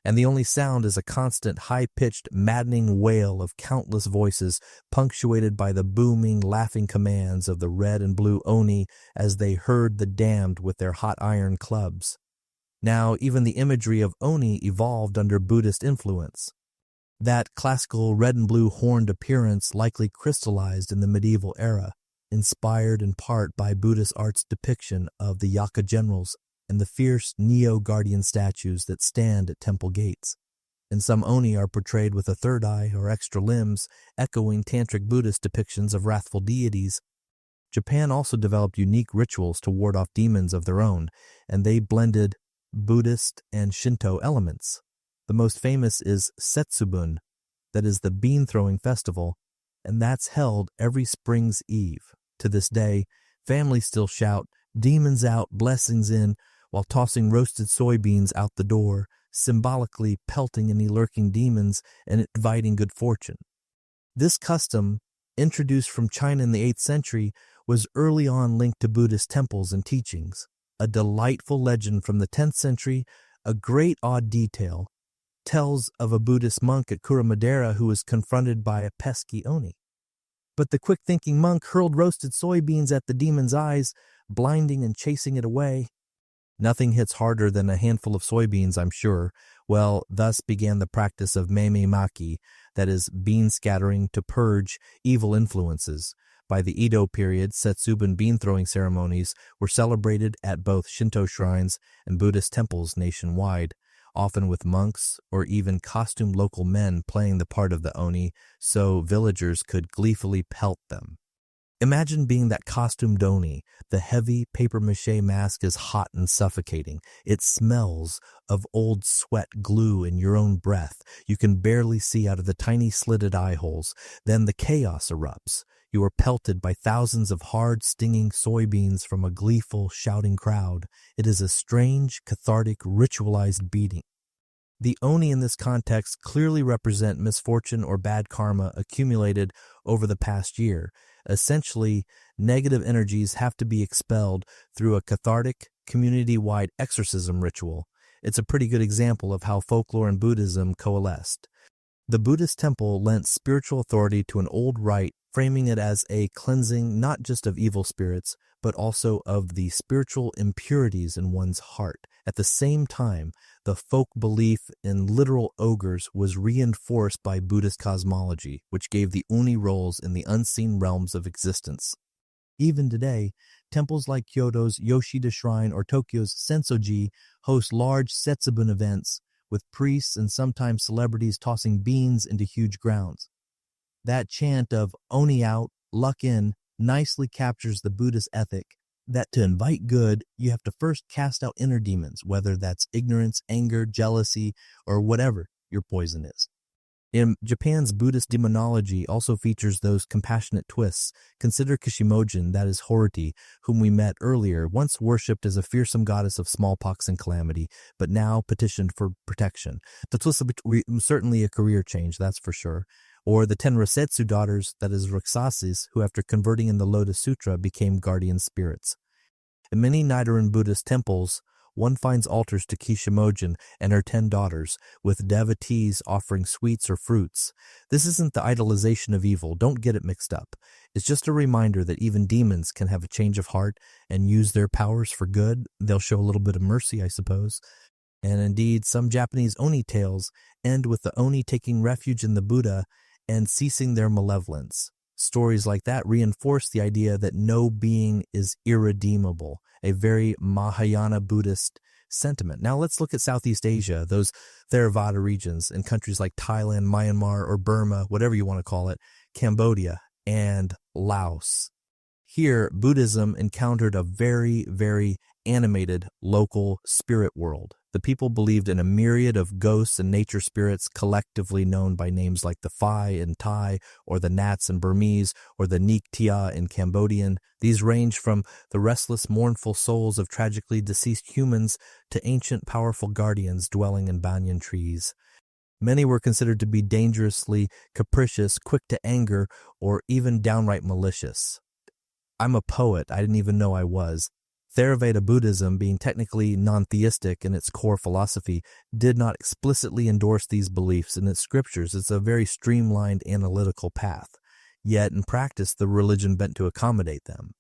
And the only sound is a constant, high-pitched, maddening wail of countless voices, punctuated by the booming, laughing commands of the red and blue oni as they herd the damned with their hot iron clubs. Now, even the imagery of oni evolved under Buddhist influence. That classical red and blue horned appearance likely crystallized in the medieval era, inspired in part by Buddhist art's depiction of the Yaka generals and the fierce neo-guardian statues that stand at temple gates. And some oni are portrayed with a third eye or extra limbs, echoing tantric Buddhist depictions of wrathful deities. Japan also developed unique rituals to ward off demons of their own, and they blended Buddhist and Shinto elements. The most famous is Setsubun, that is the bean-throwing festival, and that's held every spring's eve. To this day, families still shout, "Demons out, blessings in," while tossing roasted soybeans out the door, symbolically pelting any lurking demons and inviting good fortune. This custom, introduced from China in the 8th century, was early on linked to Buddhist temples and teachings. A delightful legend from the 10th century, a great odd detail, tells of a Buddhist monk at Kuramadera who was confronted by a pesky oni. But the quick-thinking monk hurled roasted soybeans at the demon's eyes, blinding and chasing it away. Nothing hits harder than a handful of soybeans, I'm sure. Well, thus began the practice of meme-maki, that is, bean scattering to purge evil influences. By the Edo period, Setsubun bean-throwing ceremonies were celebrated at both Shinto shrines and Buddhist temples nationwide, often with monks or even costumed local men playing the part of the oni so villagers could gleefully pelt them. Imagine being that costumed oni. The heavy papier-mâché mask is hot and suffocating. It smells of old sweat glue in your own breath. You can barely see out of the tiny slitted eye holes. Then the chaos erupts. You are pelted by thousands of hard, stinging soybeans from a gleeful, shouting crowd. It is a strange, cathartic, ritualized beating. The oni in this context clearly represent misfortune or bad karma accumulated over the past year. Essentially, negative energies have to be expelled through a cathartic, community-wide exorcism ritual. It's a pretty good example of how folklore and Buddhism coalesced. The Buddhist temple lent spiritual authority to an old rite, framing it as a cleansing not just of evil spirits, but also of the spiritual impurities in one's heart. At the same time, the folk belief in literal ogres was reinforced by Buddhist cosmology, which gave the oni roles in the unseen realms of existence. Even today, temples like Kyoto's Yoshida Shrine or Tokyo's Sensoji host large Setsubun events with priests and sometimes celebrities tossing beans into huge grounds. That chant of Oni out, luck in nicely captures the Buddhist ethic that to invite good, you have to first cast out inner demons, whether that's ignorance, anger, jealousy, or whatever your poison is. In Japan's Buddhist demonology also features those compassionate twists. Consider Kishimojin, that is Hariti, whom we met earlier, once worshipped as a fearsome goddess of smallpox and calamity, but now petitioned for protection. The twist certainly a career change, that's for sure. Or the Tenrosetsu daughters, that is Raksasis, who after converting in the Lotus Sutra became guardian spirits. In many Nidoran Buddhist temples, one finds altars to Kishimojin and her 10 daughters, with devotees offering sweets or fruits. This isn't the idolization of evil, don't get it mixed up. It's just a reminder that even demons can have a change of heart and use their powers for good. They'll show a little bit of mercy, I suppose. And indeed, some Japanese Oni tales end with the Oni taking refuge in the Buddha and ceasing their malevolence. Stories like that reinforce the idea that no being is irredeemable, a very Mahayana Buddhist sentiment. Now let's look at Southeast Asia, those Theravada regions in countries like Thailand, Myanmar, or Burma, whatever you want to call it, Cambodia, and Laos. Here, Buddhism encountered a very, very animated local spirit world. The people believed in a myriad of ghosts and nature spirits collectively known by names like the Phai in Thai, or the Nats in Burmese, or the Nik Tia in Cambodian. These range from the restless, mournful souls of tragically deceased humans to ancient, powerful guardians dwelling in banyan trees. Many were considered to be dangerously capricious, quick to anger, or even downright malicious. I'm a poet. I didn't even know I was. Theravada Buddhism, being technically non-theistic in its core philosophy, did not explicitly endorse these beliefs in its scriptures. It's a very streamlined analytical path. Yet, in practice, the religion bent to accommodate them.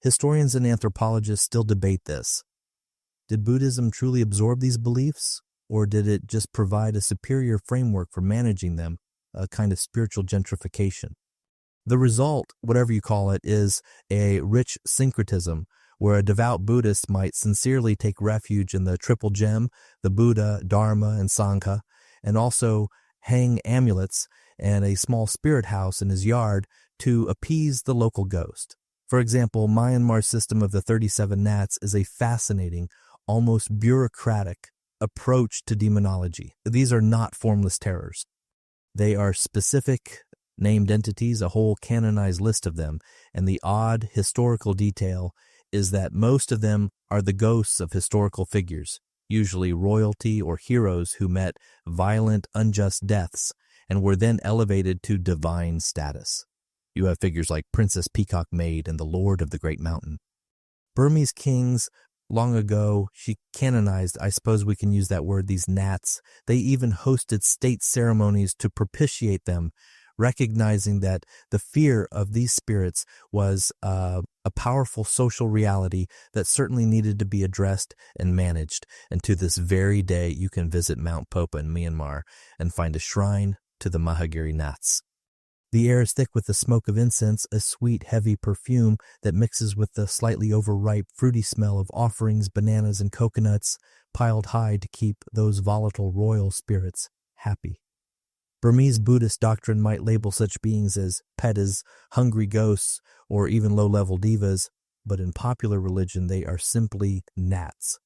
Historians and anthropologists still debate this. Did Buddhism truly absorb these beliefs, or did it just provide a superior framework for managing them, a kind of spiritual gentrification? The result, whatever you call it, is a rich syncretism, where a devout Buddhist might sincerely take refuge in the triple gem, the Buddha, Dharma, and Sangha, and also hang amulets and a small spirit house in his yard to appease the local ghost. For example, Myanmar's system of the 37 Nats is a fascinating, almost bureaucratic approach to demonology. These are not formless terrors. They are specific, named entities, a whole canonized list of them, and the odd historical detail is that most of them are the ghosts of historical figures, usually royalty or heroes who met violent, unjust deaths and were then elevated to divine status. You have figures like Princess Peacock Maid and the Lord of the Great Mountain. Burmese kings, long ago, she canonized, I suppose we can use that word, these Nats. They even hosted state ceremonies to propitiate them, recognizing that the fear of these spirits was a powerful social reality that certainly needed to be addressed and managed. And to this very day, you can visit Mount Popa in Myanmar and find a shrine to the Mahagiri Nats. The air is thick with the smoke of incense, a sweet, heavy perfume that mixes with the slightly overripe, fruity smell of offerings, bananas, and coconuts piled high to keep those volatile royal spirits happy. Burmese Buddhist doctrine might label such beings as petas, hungry ghosts, or even low-level divas, but in popular religion they are simply Nats.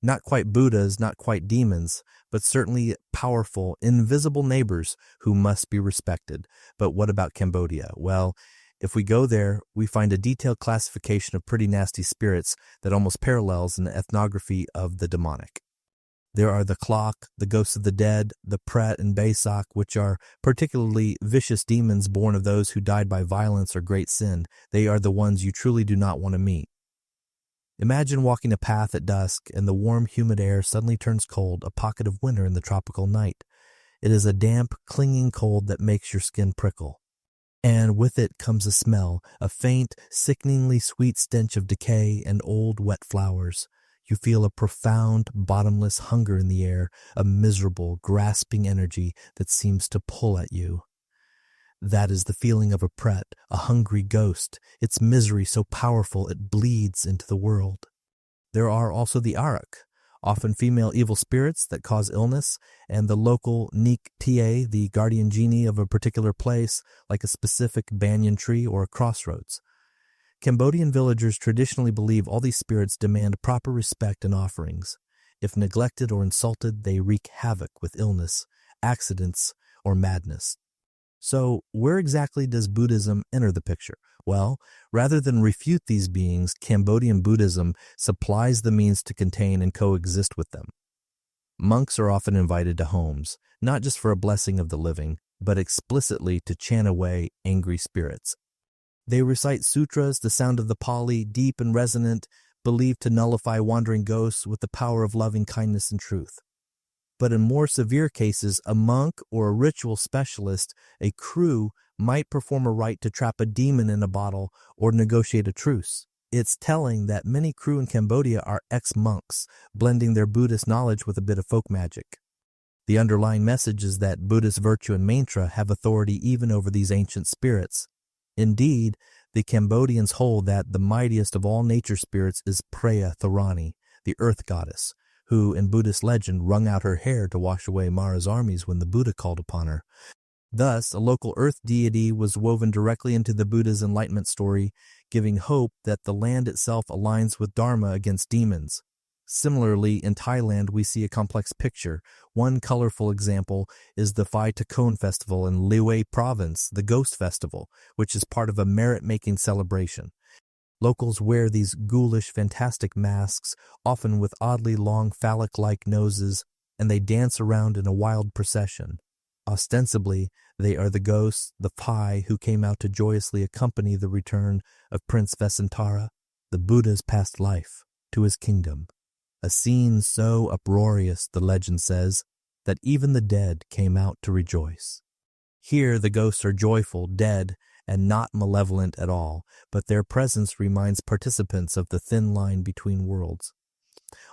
Not quite Buddhas, not quite demons, but certainly powerful, invisible neighbors who must be respected. But what about Cambodia? Well, if we go there, we find a detailed classification of pretty nasty spirits that almost parallels an ethnography of the demonic. There are the Klok, the ghosts of the dead, the Pret and Basak, which are particularly vicious demons born of those who died by violence or great sin. They are the ones you truly do not want to meet. Imagine walking a path at dusk and the warm, humid air suddenly turns cold, a pocket of winter in the tropical night. It is a damp, clinging cold that makes your skin prickle. And with it comes a smell, a faint, sickeningly sweet stench of decay and old wet flowers. You feel a profound, bottomless hunger in the air, a miserable, grasping energy that seems to pull at you. That is the feeling of a pret, a hungry ghost, its misery so powerful it bleeds into the world. There are also the arak, often female evil spirits that cause illness, and the local Nik Tie, the guardian genie of a particular place, like a specific banyan tree or a crossroads. Cambodian villagers traditionally believe all these spirits demand proper respect and offerings. If neglected or insulted, they wreak havoc with illness, accidents, or madness. So, where exactly does Buddhism enter the picture? Well, rather than refute these beings, Cambodian Buddhism supplies the means to contain and coexist with them. Monks are often invited to homes, not just for a blessing of the living, but explicitly to chant away angry spirits. They recite sutras, the sound of the Pali, deep and resonant, believed to nullify wandering ghosts with the power of loving kindness and truth. But in more severe cases, a monk or a ritual specialist, a crew, might perform a rite to trap a demon in a bottle or negotiate a truce. It's telling that many crew in Cambodia are ex-monks, blending their Buddhist knowledge with a bit of folk magic. The underlying message is that Buddhist virtue and mantra have authority even over these ancient spirits. Indeed, the Cambodians hold that the mightiest of all nature spirits is Preah Thorani, the earth goddess, who, in Buddhist legend, wrung out her hair to wash away Mara's armies when the Buddha called upon her. Thus, a local earth deity was woven directly into the Buddha's enlightenment story, giving hope that the land itself aligns with Dharma against demons. Similarly, in Thailand, we see a complex picture. One colorful example is the Phai Takon festival in Liue province, the Ghost Festival, which is part of a merit-making celebration. Locals wear these ghoulish, fantastic masks, often with oddly long phallic-like noses, and they dance around in a wild procession. Ostensibly, they are the ghosts, the Phai, who came out to joyously accompany the return of Prince Vesantara, the Buddha's past life, to his kingdom. A scene so uproarious, the legend says, that even the dead came out to rejoice. Here the ghosts are joyful, dead, and not malevolent at all, but their presence reminds participants of the thin line between worlds.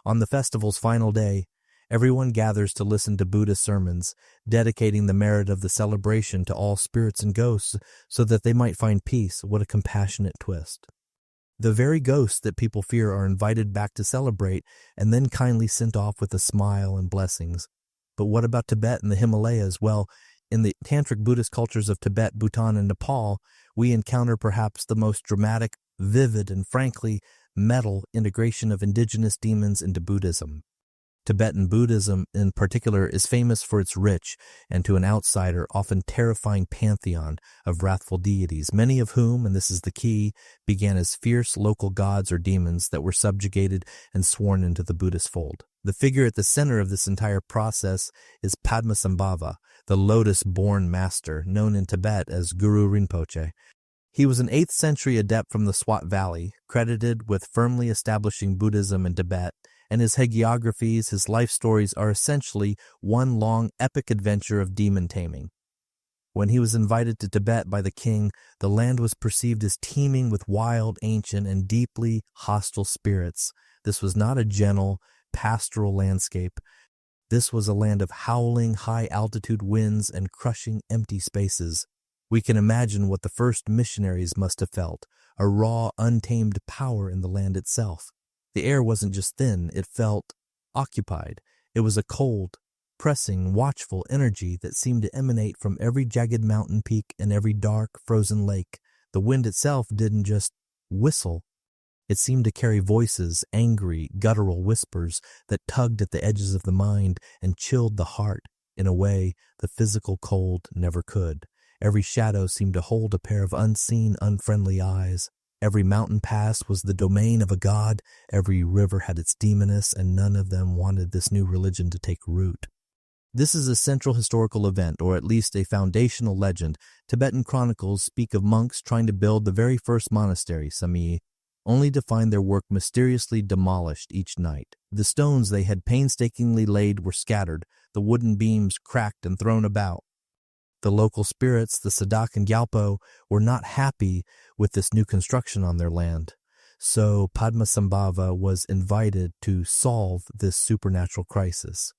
On the festival's final day, everyone gathers to listen to Buddhist sermons, dedicating the merit of the celebration to all spirits and ghosts so that they might find peace. What a compassionate twist. The very ghosts that people fear are invited back to celebrate and then kindly sent off with a smile and blessings. But what about Tibet and the Himalayas? Well, in the tantric Buddhist cultures of Tibet, Bhutan, and Nepal, we encounter perhaps the most dramatic, vivid, and frankly, metal integration of indigenous demons into Buddhism. Tibetan Buddhism, in particular, is famous for its rich, and to an outsider, often terrifying pantheon of wrathful deities, many of whom, and this is the key, began as fierce local gods or demons that were subjugated and sworn into the Buddhist fold. The figure at the center of this entire process is Padmasambhava, the lotus-born master, known in Tibet as Guru Rinpoche. He was an 8th century adept from the Swat Valley, credited with firmly establishing Buddhism in Tibet, and his hagiographies, his life stories, are essentially one long epic adventure of demon taming. When he was invited to Tibet by the king, the land was perceived as teeming with wild, ancient, and deeply hostile spirits. This was not a gentle, pastoral landscape. This was a land of howling, high-altitude winds and crushing empty spaces. We can imagine what the first missionaries must have felt, a raw, untamed power in the land itself. The air wasn't just thin, it felt occupied. It was a cold, pressing, watchful energy that seemed to emanate from every jagged mountain peak and every dark, frozen lake. The wind itself didn't just whistle. It seemed to carry voices, angry, guttural whispers that tugged at the edges of the mind and chilled the heart in a way the physical cold never could. Every shadow seemed to hold a pair of unseen, unfriendly eyes. Every mountain pass was the domain of a god, every river had its demoness, and none of them wanted this new religion to take root. This is a central historical event, or at least a foundational legend. Tibetan chronicles speak of monks trying to build the very first monastery, Samye, only to find their work mysteriously demolished each night. The stones they had painstakingly laid were scattered, the wooden beams cracked and thrown about. The local spirits, the Sadak and Gyalpo, were not happy with this new construction on their land. So Padmasambhava was invited to solve this supernatural crisis.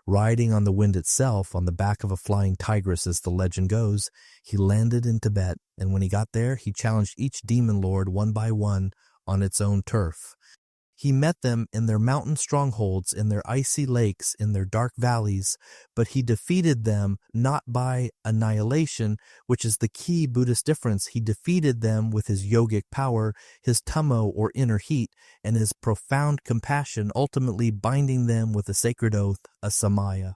Riding on the wind itself, on the back of a flying tigress as the legend goes, he landed in Tibet, and when he got there, he challenged each demon lord one by one on its own turf. He met them in their mountain strongholds, in their icy lakes, in their dark valleys, but he defeated them not by annihilation, which is the key Buddhist difference. He defeated them with his yogic power, his tamo or inner heat, and his profound compassion, ultimately binding them with a sacred oath, a samaya.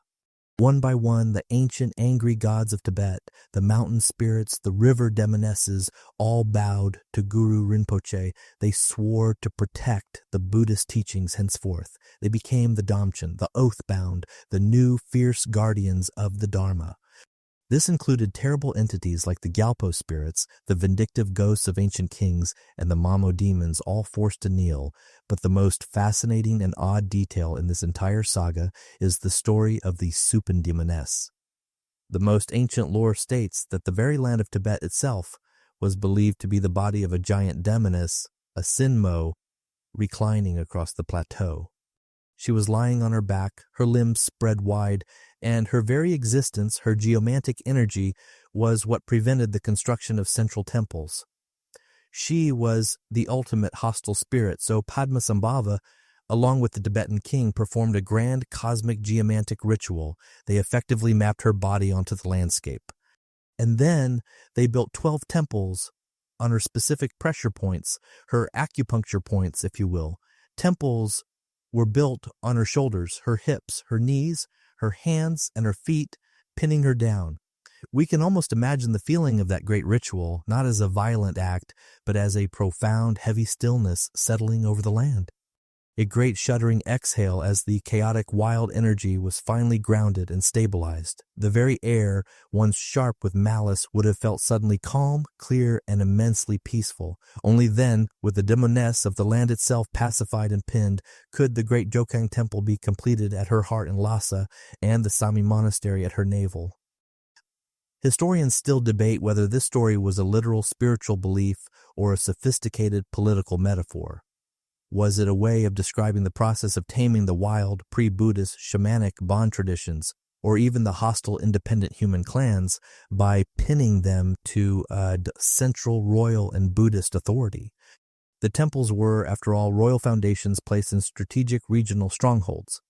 One by one, the ancient angry gods of Tibet, the mountain spirits, the river demonesses, all bowed to Guru Rinpoche. They swore to protect the Buddhist teachings henceforth. They became the Damchen, the oath-bound, the new fierce guardians of the Dharma. This included terrible entities like the Gyalpo spirits, the vindictive ghosts of ancient kings, and the Mamo demons, all forced to kneel. But the most fascinating and odd detail in this entire saga is the story of the Supan demoness. The most ancient lore states that the very land of Tibet itself was believed to be the body of a giant demoness, a Sinmo, reclining across the plateau. She was lying on her back, her limbs spread wide, and her very existence, her geomantic energy, was what prevented the construction of central temples. She was the ultimate hostile spirit, so Padmasambhava, along with the Tibetan king, performed a grand cosmic geomantic ritual. They effectively mapped her body onto the landscape. And then they built 12 temples on her specific pressure points, her acupuncture points, if you will. Temples were built on her shoulders, her hips, her knees, her hands, and her feet, pinning her down. We can almost imagine the feeling of that great ritual, not as a violent act, but as a profound, heavy stillness settling over the land. A great shuddering exhale as the chaotic wild energy was finally grounded and stabilized. The very air, once sharp with malice, would have felt suddenly calm, clear, and immensely peaceful. Only then, with the demoness of the land itself pacified and pinned, could the great Jokang temple be completed at her heart in Lhasa and the Sami monastery at her navel. Historians still debate whether this story was a literal spiritual belief or a sophisticated political metaphor. Was it a way of describing the process of taming the wild, pre-Buddhist, shamanic bond traditions, or even the hostile independent human clans, by pinning them to a central royal and Buddhist authority? The temples were, after all, royal foundations placed in strategic regional strongholds.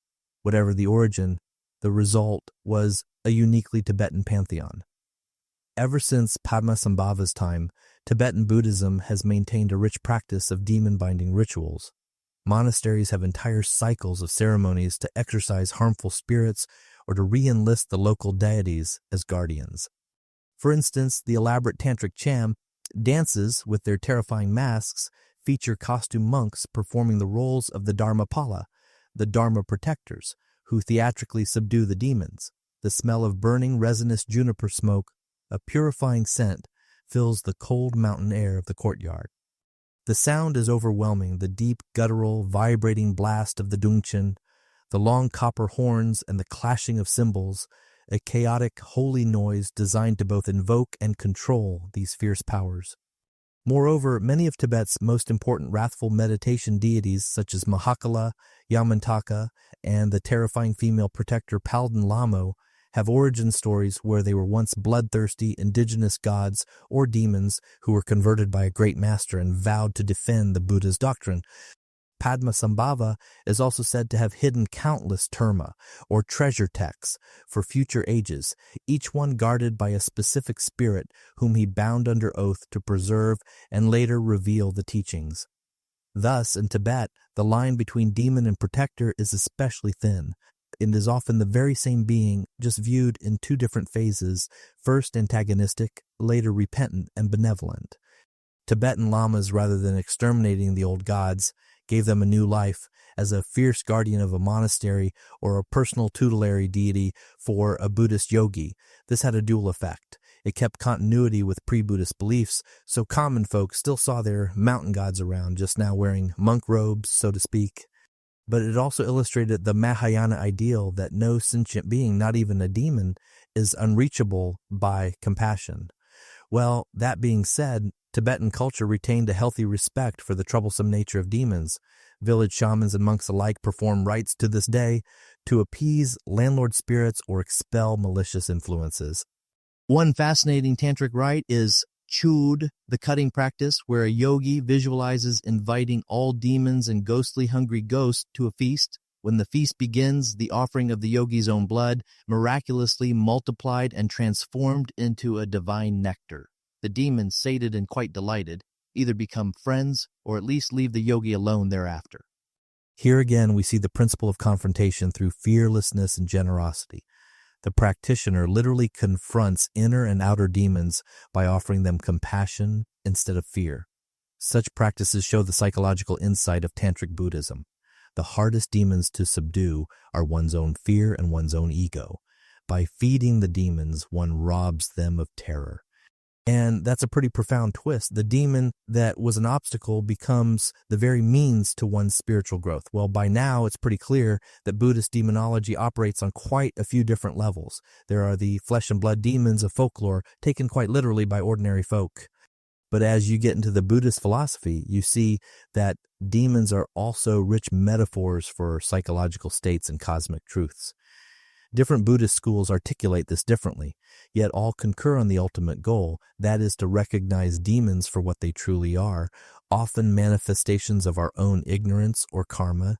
Whatever the origin, the result was a uniquely Tibetan pantheon. Ever since Padmasambhava's time, Tibetan Buddhism has maintained a rich practice of demon-binding rituals. Monasteries have entire cycles of ceremonies to exorcise harmful spirits or to re-enlist the local deities as guardians. For instance, the elaborate tantric cham dances with their terrifying masks feature costume monks performing the roles of the Dharmapala, the Dharma protectors, who theatrically subdue the demons. The smell of burning resinous juniper smoke, a purifying scent, fills the cold mountain air of the courtyard. The sound is overwhelming, the deep, guttural, vibrating blast of the Dungchen, the long copper horns and the clashing of cymbals, a chaotic, holy noise designed to both invoke and control these fierce powers. Moreover, many of Tibet's most important wrathful meditation deities, such as Mahakala, Yamantaka, and the terrifying female protector Palden Lamo, have origin stories where they were once bloodthirsty indigenous gods or demons who were converted by a great master and vowed to defend the Buddha's doctrine. Padmasambhava is also said to have hidden countless terma, or treasure texts, for future ages, each one guarded by a specific spirit whom he bound under oath to preserve and later reveal the teachings. Thus, in Tibet, the line between demon and protector is especially thin. It is often the very same being, just viewed in two different phases, first antagonistic, later repentant and benevolent. Tibetan lamas, rather than exterminating the old gods, gave them a new life as a fierce guardian of a monastery or a personal tutelary deity for a Buddhist yogi. This had a dual effect. It kept continuity with pre-Buddhist beliefs, so common folk still saw their mountain gods around, just now wearing monk robes, so to speak. but it also illustrated the Mahayana ideal that no sentient being, not even a demon, is unreachable by compassion. Well, that being said, Tibetan culture retained a healthy respect for the troublesome nature of demons. Village shamans and monks alike perform rites to this day to appease landlord spirits or expel malicious influences. One fascinating tantric rite is chud, the cutting practice, where a yogi visualizes inviting all demons and ghostly hungry ghosts to a feast. When the feast begins, the offering of the yogi's own blood, miraculously multiplied and transformed into a divine nectar. The demons, sated and quite delighted, either become friends or at least leave the yogi alone thereafter. Here again, we see the principle of confrontation through fearlessness and generosity. The practitioner literally confronts inner and outer demons by offering them compassion instead of fear. Such practices show the psychological insight of Tantric Buddhism. The hardest demons to subdue are one's own fear and one's own ego. By feeding the demons, one robs them of terror. And that's a pretty profound twist. The demon that was an obstacle becomes the very means to one's spiritual growth. Well, by now, it's pretty clear that Buddhist demonology operates on quite a few different levels. There are the flesh and blood demons of folklore, taken quite literally by ordinary folk. But as you get into the Buddhist philosophy, you see that demons are also rich metaphors for psychological states and cosmic truths. Different Buddhist schools articulate this differently, yet all concur on the ultimate goal, that is to recognize demons for what they truly are, often manifestations of our own ignorance or karma.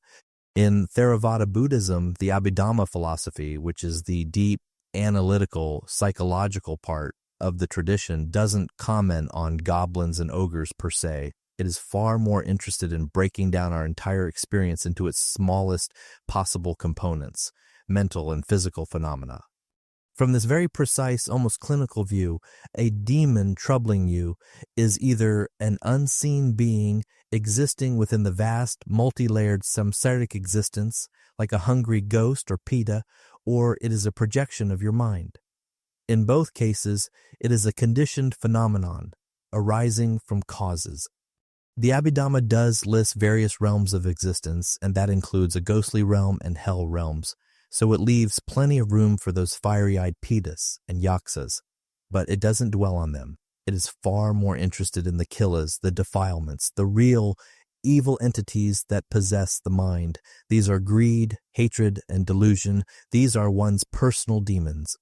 In Theravada Buddhism, the Abhidhamma philosophy, which is the deep, analytical, psychological part of the tradition, doesn't comment on goblins and ogres per se. It is far more interested in breaking down our entire experience into its smallest possible components, mental and physical phenomena. From this very precise, almost clinical view, a demon troubling you is either an unseen being existing within the vast, multi-layered samsaric existence, like a hungry ghost or pita, or it is a projection of your mind. In both cases, it is a conditioned phenomenon, arising from causes. The Abhidhamma does list various realms of existence, and that includes a ghostly realm and hell realms. So it leaves plenty of room for those fiery-eyed pitas and yaksas, but it doesn't dwell on them. It is far more interested in the killas, the defilements, the real evil entities that possess the mind. These are greed, hatred, and delusion. These are one's personal demons.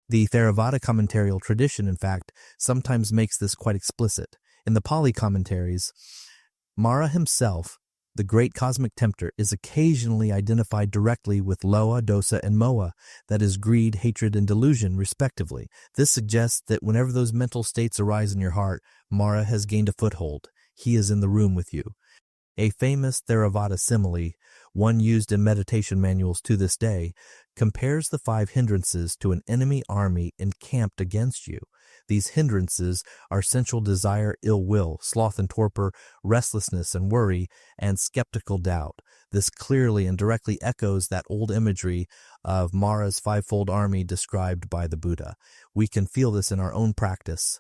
The Theravada commentarial tradition, in fact, sometimes makes this quite explicit. In the Pali commentaries, Mara himself, the great cosmic tempter, is occasionally identified directly with Loa, Dosa, and Moa, that is greed, hatred, and delusion, respectively. This suggests that whenever those mental states arise in your heart, Mara has gained a foothold. He is in the room with you. A famous Theravada simile, one used in meditation manuals to this day, compares the 5 hindrances to an enemy army encamped against you. These hindrances are sensual desire, ill will, sloth and torpor, restlessness and worry, and skeptical doubt. This clearly and directly echoes that old imagery of Mara's 5-fold army described by the Buddha. We can feel this in our own practice.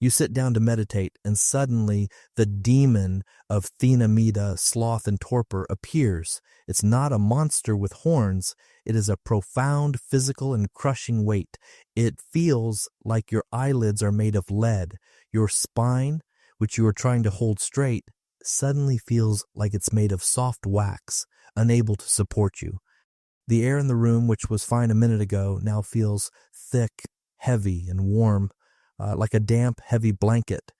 You sit down to meditate, and suddenly the demon of Thinamida, sloth, and torpor appears. It's not a monster with horns. It is a profound physical and crushing weight. It feels like your eyelids are made of lead. Your spine, which you are trying to hold straight, suddenly feels like it's made of soft wax, unable to support you. The air in the room, which was fine a minute ago, now feels thick, heavy, and warm. Like a damp, heavy blanket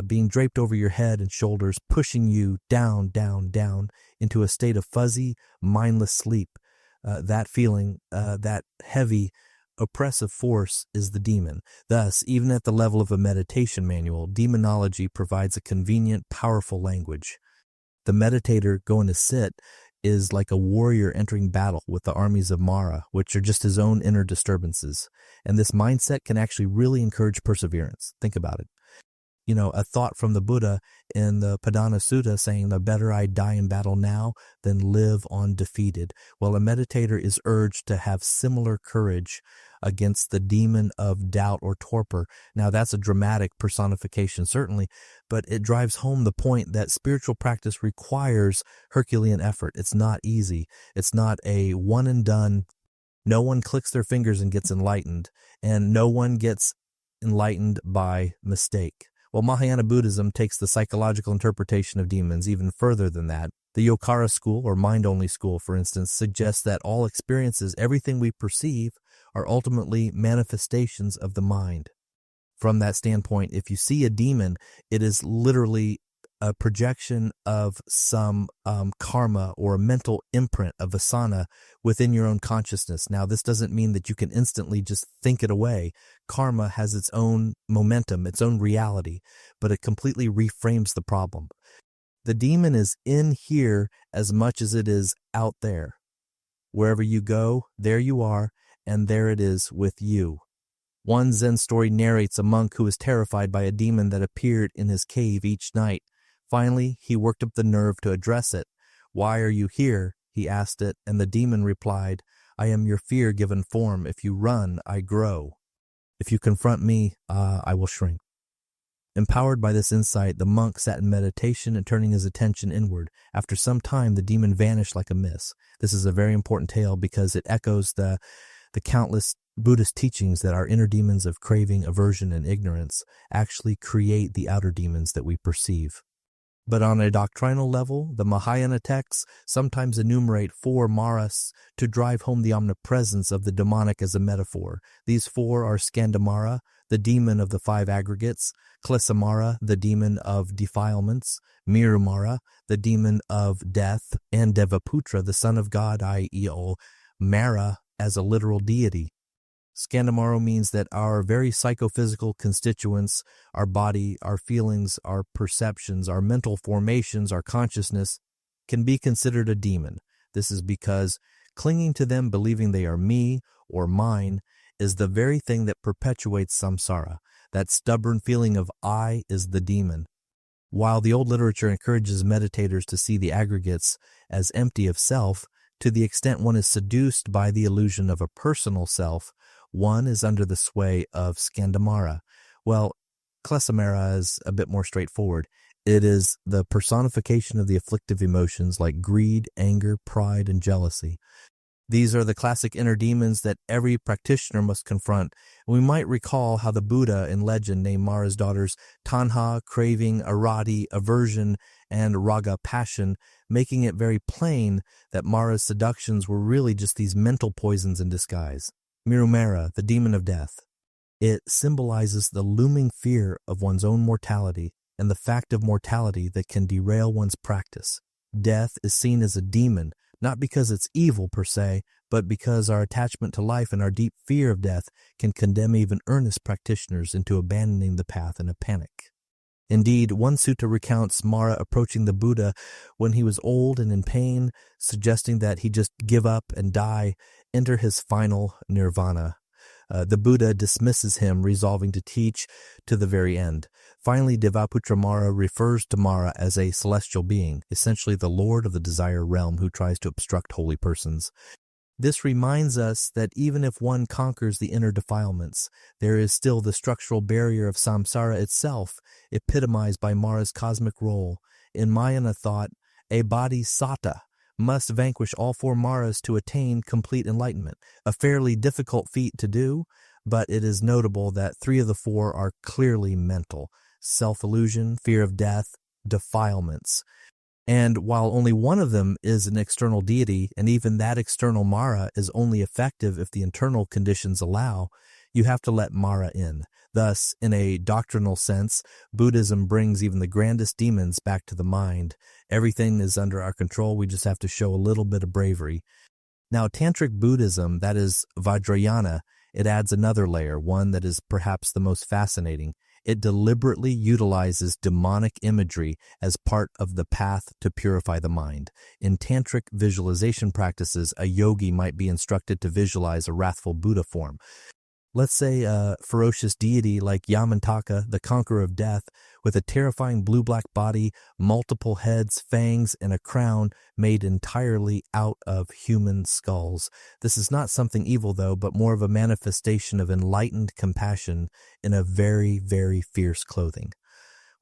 being draped over your head and shoulders, pushing you down, down, down into a state of fuzzy, mindless sleep. That feeling, that heavy, oppressive force is the demon. Thus, even at the level of a meditation manual, demonology provides a convenient, powerful language. The meditator going to sit is like a warrior entering battle with the armies of Mara, which are just his own inner disturbances. And this mindset can actually really encourage perseverance. Think about it. a thought from the Buddha in the Padana Sutta saying, the better I die in battle now than live undefeated. Well, a meditator is urged to have similar courage against the demon of doubt or torpor. Now, that's a dramatic personification, certainly, but it drives home the point that spiritual practice requires Herculean effort. It's not easy. It's not a one and done. No one clicks their fingers and gets enlightened, and no one gets enlightened by mistake. Well, Mahayana Buddhism takes the psychological interpretation of demons even further than that. The Yokkara school, or mind-only school, for instance, suggests that all experiences, everything we perceive, are ultimately manifestations of the mind. From that standpoint, if you see a demon, it is literally a projection of some karma or a mental imprint of vasana within your own consciousness. Now, this doesn't mean that you can instantly just think it away. Karma has its own momentum, its own reality, but it completely reframes the problem. The demon is in here as much as it is out there. Wherever you go, there you are, and there it is with you. One Zen story narrates a monk who was terrified by a demon that appeared in his cave each night. Finally, he worked up the nerve to address it. "Why are you here?" he asked it, and the demon replied, "I am your fear given form. If you run, I grow. If you confront me, I will shrink." Empowered by this insight, the monk sat in meditation and turning his attention inward. After some time, the demon vanished like a mist. This is a very important tale because it echoes the countless Buddhist teachings that our inner demons of craving, aversion, and ignorance actually create the outer demons that we perceive. But on a doctrinal level, the Mahayana texts sometimes enumerate 4 maras to drive home the omnipresence of the demonic as a metaphor. These 4 are Skandamara, the demon of the 5 aggregates; Klesamara, the demon of defilements; Mirumara, the demon of death; and Devaputra, the son of God, i.e. Mara as a literal deity. Skandamara means that our very psychophysical constituents, our body, our feelings, our perceptions, our mental formations, our consciousness, can be considered a demon. This is because clinging to them, believing they are me or mine, is the very thing that perpetuates samsara. That stubborn feeling of I is the demon. While the old literature encourages meditators to see the aggregates as empty of self, to the extent one is seduced by the illusion of a personal self, one is under the sway of Skandamara. Well, Klesamara is a bit more straightforward. It is the personification of the afflictive emotions like greed, anger, pride, and jealousy. These are the classic inner demons that every practitioner must confront. We might recall how the Buddha in legend named Mara's daughters Tanha, craving, Arati, aversion, and Raga, passion, making it very plain that Mara's seductions were really just these mental poisons in disguise. Mirumara, the demon of death. It symbolizes the looming fear of one's own mortality and the fact of mortality that can derail one's practice. Death is seen as a demon, not because it's evil per se, but because our attachment to life and our deep fear of death can condemn even earnest practitioners into abandoning the path in a panic. Indeed, one sutta recounts Mara approaching the Buddha when he was old and in pain, suggesting that he just give up and die, enter his final nirvana. The Buddha dismisses him, resolving to teach to the very end. Finally, Devaputra Mara refers to Mara as a celestial being, essentially the lord of the desire realm who tries to obstruct holy persons. This reminds us that even if one conquers the inner defilements, there is still the structural barrier of samsara itself, epitomized by Mara's cosmic role. In Mahayana thought, a bodhisattva must vanquish all 4 maras to attain complete enlightenment. A fairly difficult feat to do, but it is notable that 3 of the 4 are clearly mental: self-illusion, fear of death, defilements. And while only one of them is an external deity, and even that external Mara is only effective if the internal conditions allow, you have to let Mara in. Thus, in a doctrinal sense, Buddhism brings even the grandest demons back to the mind. Everything is under our control. We just have to show a little bit of bravery. Now, Tantric Buddhism, that is Vajrayana, it adds another layer, one that is perhaps the most fascinating. It deliberately utilizes demonic imagery as part of the path to purify the mind. In tantric visualization practices, a yogi might be instructed to visualize a wrathful Buddha form. Let's say a ferocious deity like Yamantaka, the conqueror of death, with a terrifying blue-black body, multiple heads, fangs, and a crown made entirely out of human skulls. This is not something evil, though, but more of a manifestation of enlightened compassion in a very, very fierce clothing.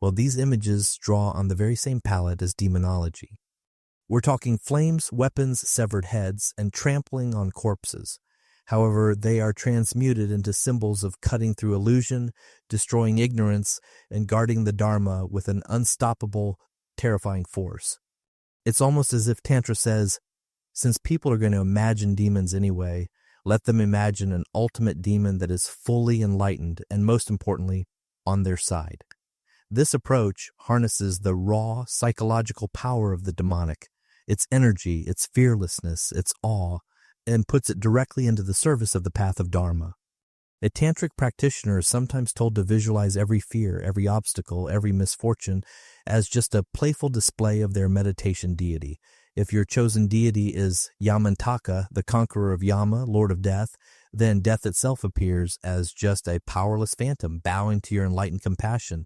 Well, these images draw on the very same palette as demonology. We're talking flames, weapons, severed heads, and trampling on corpses. However, they are transmuted into symbols of cutting through illusion, destroying ignorance, and guarding the Dharma with an unstoppable, terrifying force. It's almost as if Tantra says, since people are going to imagine demons anyway, let them imagine an ultimate demon that is fully enlightened and, most importantly, on their side. This approach harnesses the raw psychological power of the demonic, its energy, its fearlessness, its awe, and puts it directly into the service of the path of Dharma. A tantric practitioner is sometimes told to visualize every fear, every obstacle, every misfortune as just a playful display of their meditation deity. If your chosen deity is Yamantaka, the conqueror of Yama, Lord of Death, then death itself appears as just a powerless phantom bowing to your enlightened compassion.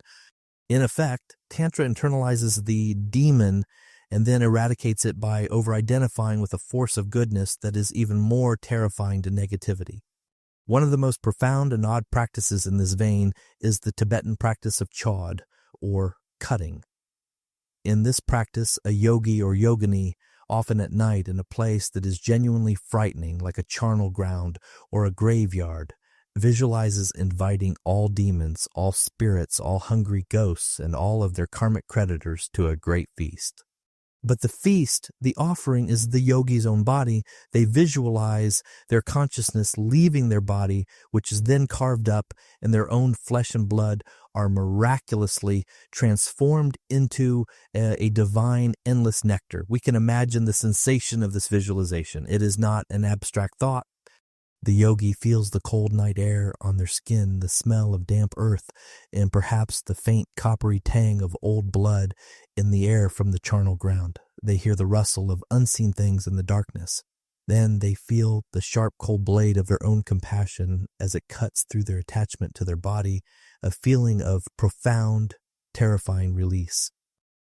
In effect, Tantra internalizes the demon and then eradicates it by over-identifying with a force of goodness that is even more terrifying to negativity. One of the most profound and odd practices in this vein is the Tibetan practice of chod, or cutting. In this practice, a yogi or yogini, often at night in a place that is genuinely frightening, like a charnel ground or a graveyard, visualizes inviting all demons, all spirits, all hungry ghosts, and all of their karmic creditors to a great feast. But the feast, the offering, is the yogi's own body. They visualize their consciousness leaving their body, which is then carved up, and their own flesh and blood are miraculously transformed into a divine, endless nectar. We can imagine the sensation of this visualization. It is not an abstract thought. The yogi feels the cold night air on their skin, the smell of damp earth, and perhaps the faint coppery tang of old blood in the air from the charnel ground. They hear the rustle of unseen things in the darkness. Then they feel the sharp cold blade of their own compassion as it cuts through their attachment to their body, a feeling of profound, terrifying release.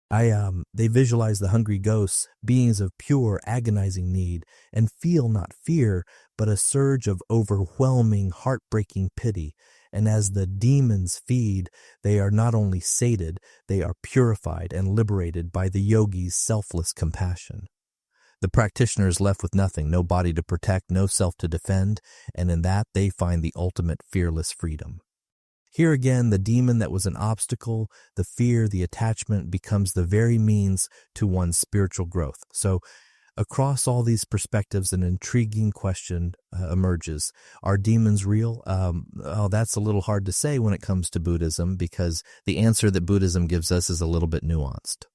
They visualize the hungry ghosts, beings of pure, agonizing need, and feel not fear, but a surge of overwhelming, heartbreaking pity. And as the demons feed, they are not only sated, they are purified and liberated by the yogi's selfless compassion. The practitioner is left with nothing, no body to protect, no self to defend, and in that they find the ultimate fearless freedom. Here again, the demon that was an obstacle, the fear, the attachment, becomes the very means to one's spiritual growth. So across all these perspectives, an intriguing question emerges. Are demons real? That's a little hard to say when it comes to Buddhism, because the answer that Buddhism gives us is a little bit nuanced.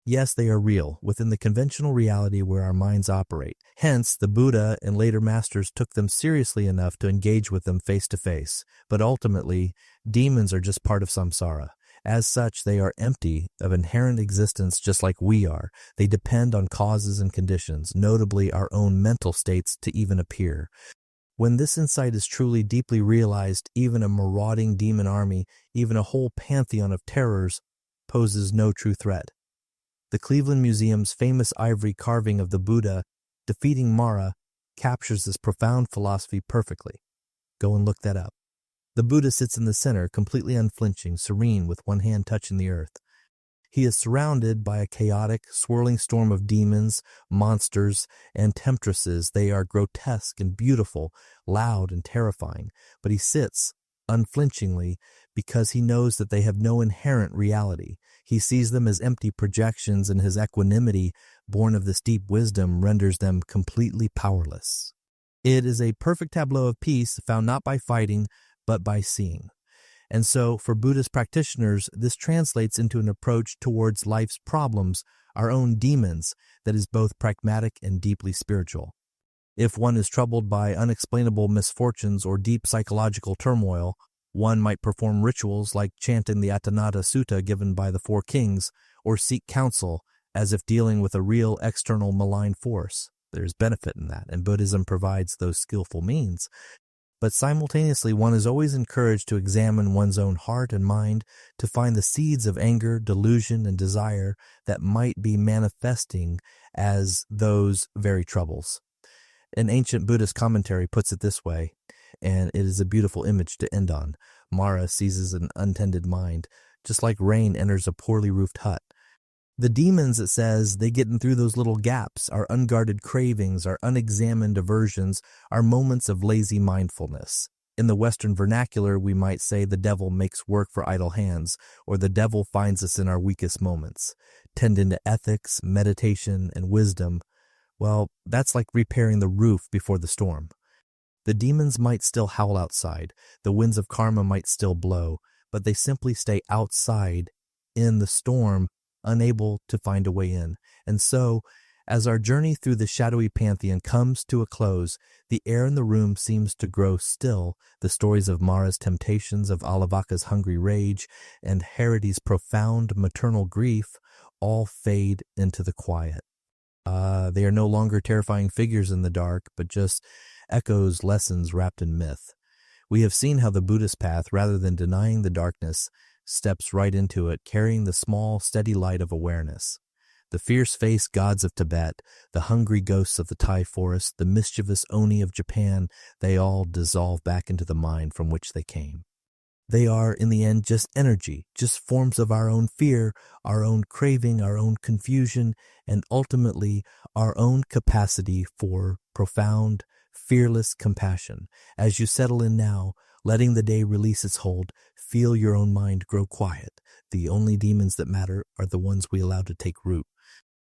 Yes, they are real, within the conventional reality where our minds operate. Hence, the Buddha and later masters took them seriously enough to engage with them face to face. But ultimately, demons are just part of samsara. As such, they are empty of inherent existence just like we are. They depend on causes and conditions, notably our own mental states, to even appear. When this insight is truly deeply realized, even a marauding demon army, even a whole pantheon of terrors, poses no true threat. The Cleveland Museum's famous ivory carving of the Buddha defeating Mara captures this profound philosophy perfectly. Go and look that up. The Buddha sits in the center, completely unflinching, serene, with one hand touching the earth. He is surrounded by a chaotic, swirling storm of demons, monsters, and temptresses. They are grotesque and beautiful, loud and terrifying, but he sits unflinchingly because he knows that they have no inherent reality. He sees them as empty projections, and his equanimity, born of this deep wisdom, renders them completely powerless. It is a perfect tableau of peace found not by fighting, but by seeing. And so, for Buddhist practitioners, this translates into an approach towards life's problems, our own demons, that is both pragmatic and deeply spiritual. If one is troubled by unexplainable misfortunes or deep psychological turmoil, one might perform rituals like chanting the Atanata Sutta given by the Four Kings, or seek counsel as if dealing with a real external malign force. There's benefit in that, and Buddhism provides those skillful means. But simultaneously, one is always encouraged to examine one's own heart and mind to find the seeds of anger, delusion, and desire that might be manifesting as those very troubles. An ancient Buddhist commentary puts it this way, and it is a beautiful image to end on. Mara seizes an untended mind, just like rain enters a poorly roofed hut. The demons, it says, they get in through those little gaps, our unguarded cravings, our unexamined aversions, our moments of lazy mindfulness. In the Western vernacular, we might say the devil makes work for idle hands, or the devil finds us in our weakest moments. Tend into ethics, meditation, and wisdom. Well, that's like repairing the roof before the storm. The demons might still howl outside, the winds of karma might still blow, but they simply stay outside in the storm, unable to find a way in. And so, as our journey through the shadowy pantheon comes to a close, the air in the room seems to grow still. The stories of Mara's temptations, of Alavaka's hungry rage, and Hariti's profound maternal grief all fade into the quiet. They are no longer terrifying figures in the dark, but just echoes, lessons wrapped in myth. We have seen how the Buddhist path, rather than denying the darkness, steps right into it, carrying the small, steady light of awareness. The fierce-faced gods of Tibet, the hungry ghosts of the Thai forest, the mischievous Oni of Japan, they all dissolve back into the mind from which they came. They are, in the end, just energy, just forms of our own fear, our own craving, our own confusion, and ultimately our own capacity for profound, fearless compassion. As you settle in now, letting the day release its hold, feel your own mind grow quiet. The only demons that matter are the ones we allow to take root.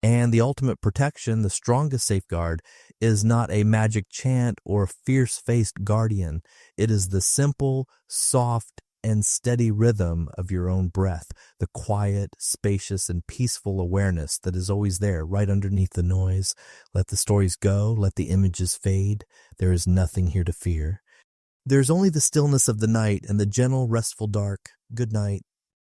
And the ultimate protection, the strongest safeguard, is not a magic chant or fierce-faced guardian. It is the simple, soft, and steady rhythm of your own breath, the quiet, spacious, and peaceful awareness that is always there, right underneath the noise. Let the stories go, let the images fade. There is nothing here to fear. There's only the stillness of the night and the gentle, restful dark. Good night.